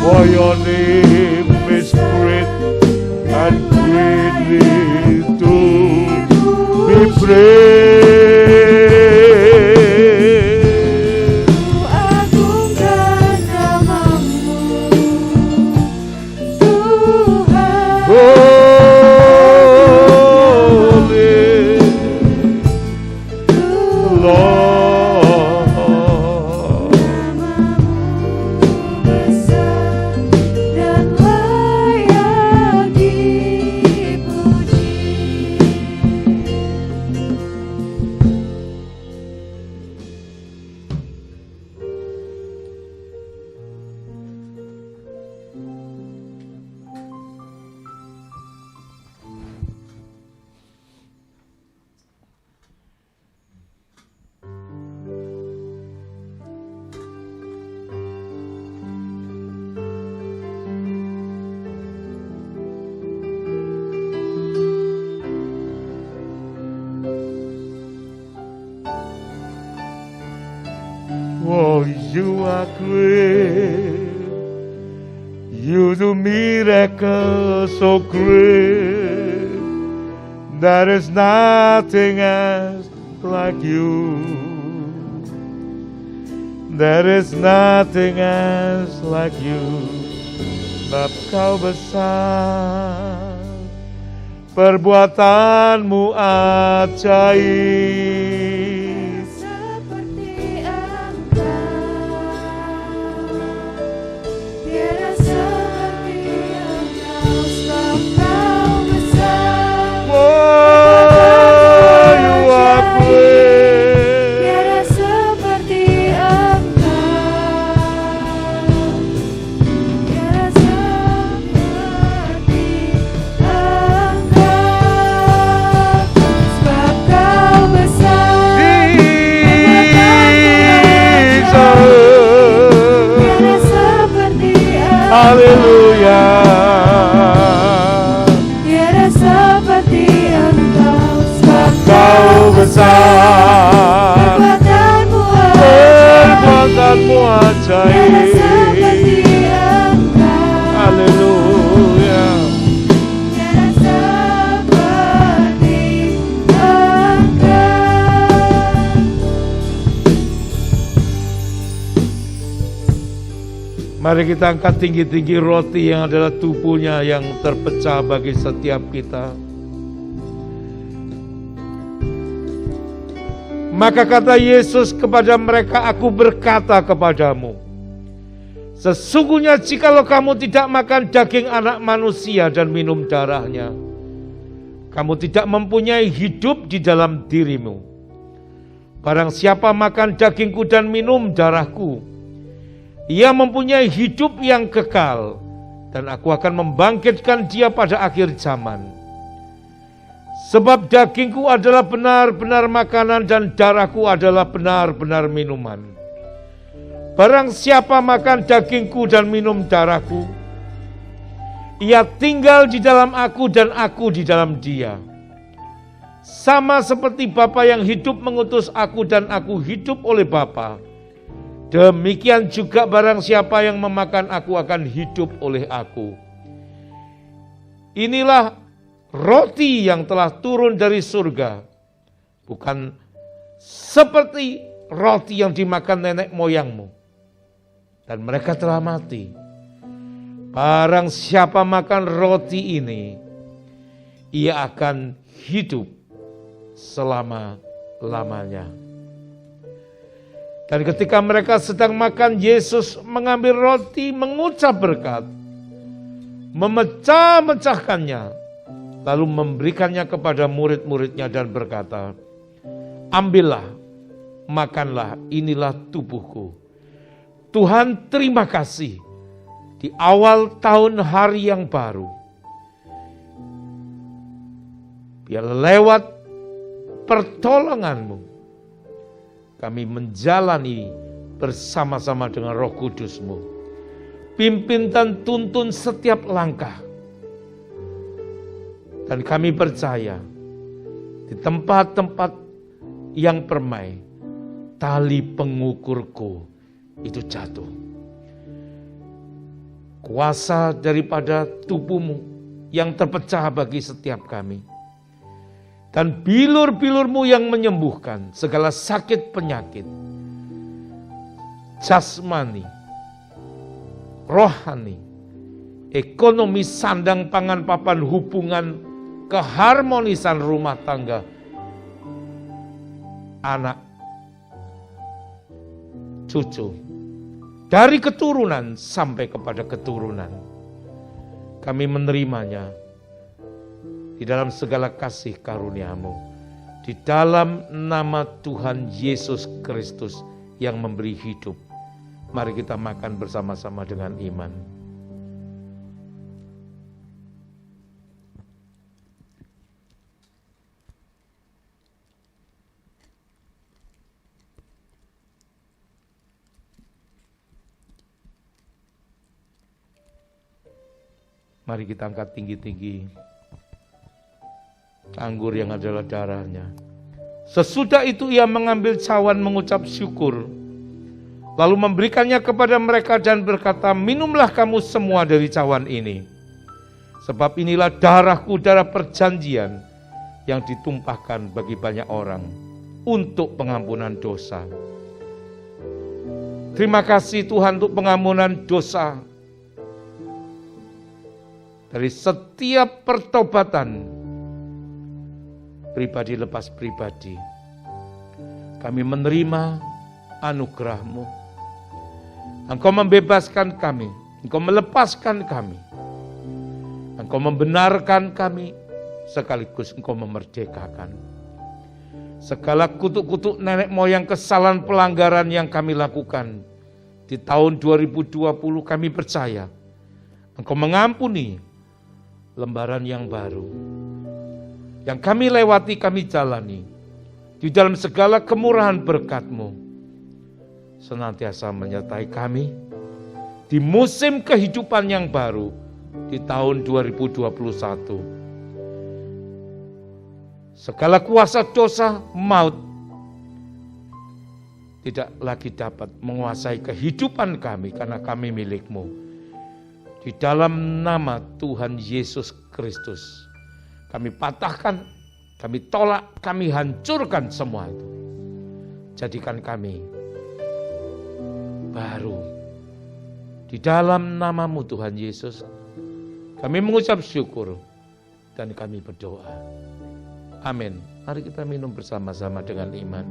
for your name is great and greatly to be praised. Agungkan nama-Mu, Tuhan. Holy Lord, Besar dan layak dipuji. oh, you are great. You do miracles so great. There is nothing else like you. There is nothing else like you. Sebab Kau besar, perbuatan-Mu ajaib. Seperti Engkau, tiada seperti Engkau, sebab Kau besar. Oh, you are great. Tiada seperti Engkau, tiada seperti Engkau. Haleluya. Tiada seperti Engkau, sebab Kau besar, kekuatanmu tiada seperti ajaib. Engkau. Haleluya. Tiada seperti Engkau. Mari kita angkat tinggi-tinggi roti yang adalah tubuhnya yang terpecah bagi setiap kita. Maka kata Yesus kepada mereka, aku berkata kepadamu, sesungguhnya jikalau kamu tidak makan daging anak manusia dan minum darahnya, kamu tidak mempunyai hidup di dalam dirimu. Barang siapa makan dagingku dan minum darahku, ia mempunyai hidup yang kekal, dan aku akan membangkitkan dia pada akhir zaman. Sebab dagingku adalah benar-benar makanan dan darahku adalah benar-benar minuman. Barang siapa makan dagingku dan minum darahku, ia tinggal di dalam aku dan aku di dalam dia. Sama seperti Bapa yang hidup mengutus aku dan aku hidup oleh Bapa, demikian juga barang siapa yang memakan aku akan hidup oleh aku. Inilah roti yang telah turun dari surga, bukan seperti roti yang dimakan nenek moyangmu, dan mereka telah mati. Barang siapa makan roti ini, ia akan hidup selama-lamanya. Dan ketika mereka sedang makan, Yesus mengambil roti, mengucap berkat, memecah-mecahkannya, lalu memberikannya kepada murid-muridnya dan berkata, ambillah, makanlah, inilah tubuhku. Tuhan terima kasih, di awal tahun hari yang baru, biar lewat pertolonganmu, kami menjalani bersama-sama dengan Roh Kudus-Mu. Pimpin dan tuntun setiap langkah. Dan kami percaya, di tempat-tempat yang permai, tali pengukurku itu jatuh. Kuasa daripada tubuh-Mu yang terpecah bagi setiap kami. Dan bilur-bilur-Mu yang menyembuhkan segala sakit penyakit, jasmani, rohani, ekonomi, sandang, pangan, papan, hubungan, keharmonisan rumah tangga, anak, cucu, dari keturunan sampai kepada keturunan. Kami menerimanya di dalam segala kasih karunia-Mu, di dalam nama Tuhan Yesus Kristus yang memberi hidup. Mari kita makan bersama-sama dengan iman. Mari kita angkat tinggi-tinggi anggur yang adalah darahnya. Sesudah itu ia mengambil cawan, mengucap syukur, lalu memberikannya kepada mereka dan berkata, minumlah kamu semua dari cawan ini, sebab inilah darahku, darah perjanjian yang ditumpahkan bagi banyak orang untuk pengampunan dosa. Terima kasih Tuhan untuk pengampunan dosa. Dari setiap pertobatan, pribadi lepas pribadi, kami menerima anugerah-Mu. Engkau membebaskan kami, Engkau melepaskan kami, Engkau membenarkan kami, sekaligus Engkau memerdekakan. Segala kutuk-kutuk nenek moyang, kesalahan, pelanggaran yang kami lakukan di tahun 2020, kami percaya Engkau mengampuni. Lembaran yang baru yang kami lewati, kami jalani di dalam segala kemurahan berkat-Mu, senantiasa menyertai kami di musim kehidupan yang baru di tahun 2021. Segala kuasa dosa, maut tidak lagi dapat menguasai kehidupan kami karena kami milik-Mu. Di dalam nama Tuhan Yesus Kristus, kami patahkan, kami tolak, kami hancurkan semua itu. Jadikan kami baru. Di dalam nama-Mu Tuhan Yesus, kami mengucap syukur dan kami berdoa. Amin. Mari kita minum bersama-sama dengan iman.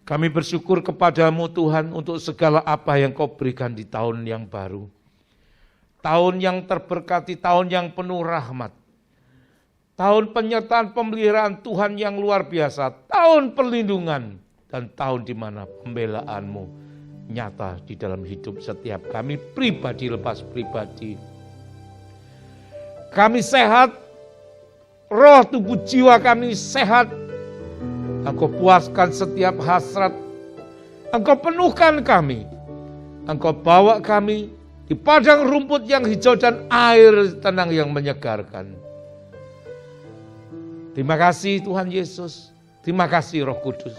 Kami bersyukur kepadamu Tuhan untuk segala apa yang Kau berikan di tahun yang baru. Tahun yang terberkati, tahun yang penuh rahmat. Tahun penyertaan pemeliharaan Tuhan yang luar biasa. Tahun perlindungan dan tahun di mana pembelaan-Mu nyata di dalam hidup setiap kami pribadi lepas pribadi. Kami sehat, roh, tubuh, jiwa kami sehat. Engkau puaskan setiap hasrat. Engkau penuhkan kami. Engkau bawa kami di padang rumput yang hijau dan air tenang yang menyegarkan. Terima kasih Tuhan Yesus. Terima kasih Roh Kudus.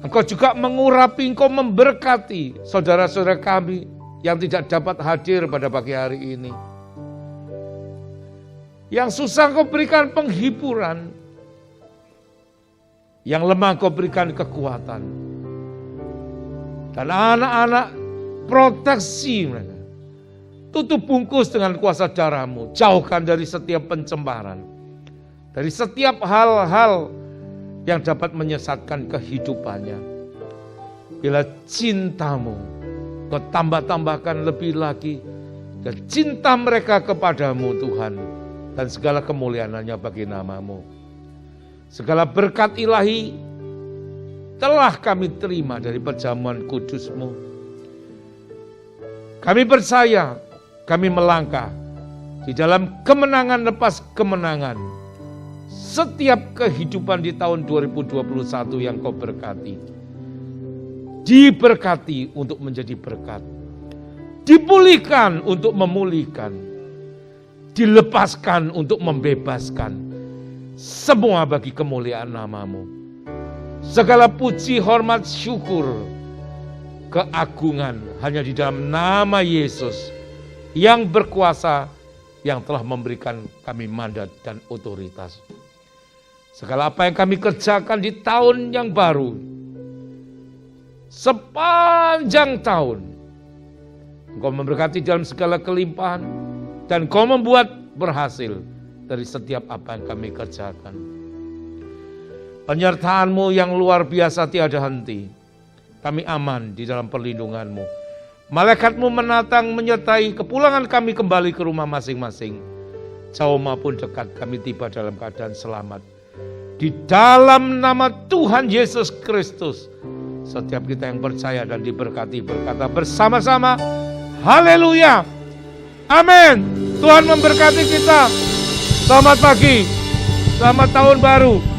Engkau juga mengurapi, Engkau memberkati saudara-saudara kami yang tidak dapat hadir pada pagi hari ini. Yang susah Engkau berikan penghiburan. Yang lemah Engkau berikan kekuatan. Dan anak-anak proteksi mereka. Tutup bungkus dengan kuasa darah-Mu. Jauhkan dari setiap pencemaran. Dari setiap hal-hal yang dapat menyesatkan kehidupannya. Bila cinta-Mu Kau tambah-tambahkan lebih lagi. Dan cinta mereka kepadamu Tuhan. Dan segala kemuliaan hanya bagi nama-Mu. Segala berkat ilahi telah kami terima dari perjamuan kudus-Mu. Kami percaya, kami melangkah di dalam kemenangan lepas kemenangan. Setiap kehidupan di tahun 2021 yang Kau berkati. Diberkati untuk menjadi berkat. Dipulihkan untuk memulihkan. Dilepaskan untuk membebaskan. Semua bagi kemuliaan nama-Mu. Segala puji, hormat, syukur, keagungan hanya di dalam nama Yesus yang berkuasa, yang telah memberikan kami mandat dan otoritas. Segala apa yang kami kerjakan di tahun yang baru, sepanjang tahun, Engkau memberkati dalam segala kelimpahan, dan Engkau membuat berhasil dari setiap apa yang kami kerjakan. Penyertaan-Mu yang luar biasa tiada henti. Kami aman di dalam perlindungan-Mu. Malaikat-Mu menatang menyertai kepulangan kami kembali ke rumah masing-masing. Jauh maupun dekat kami tiba dalam keadaan selamat. Di dalam nama Tuhan Yesus Kristus. Setiap kita yang percaya dan diberkati berkata bersama-sama, haleluya, amin. Tuhan memberkati kita. Selamat pagi, selamat tahun baru.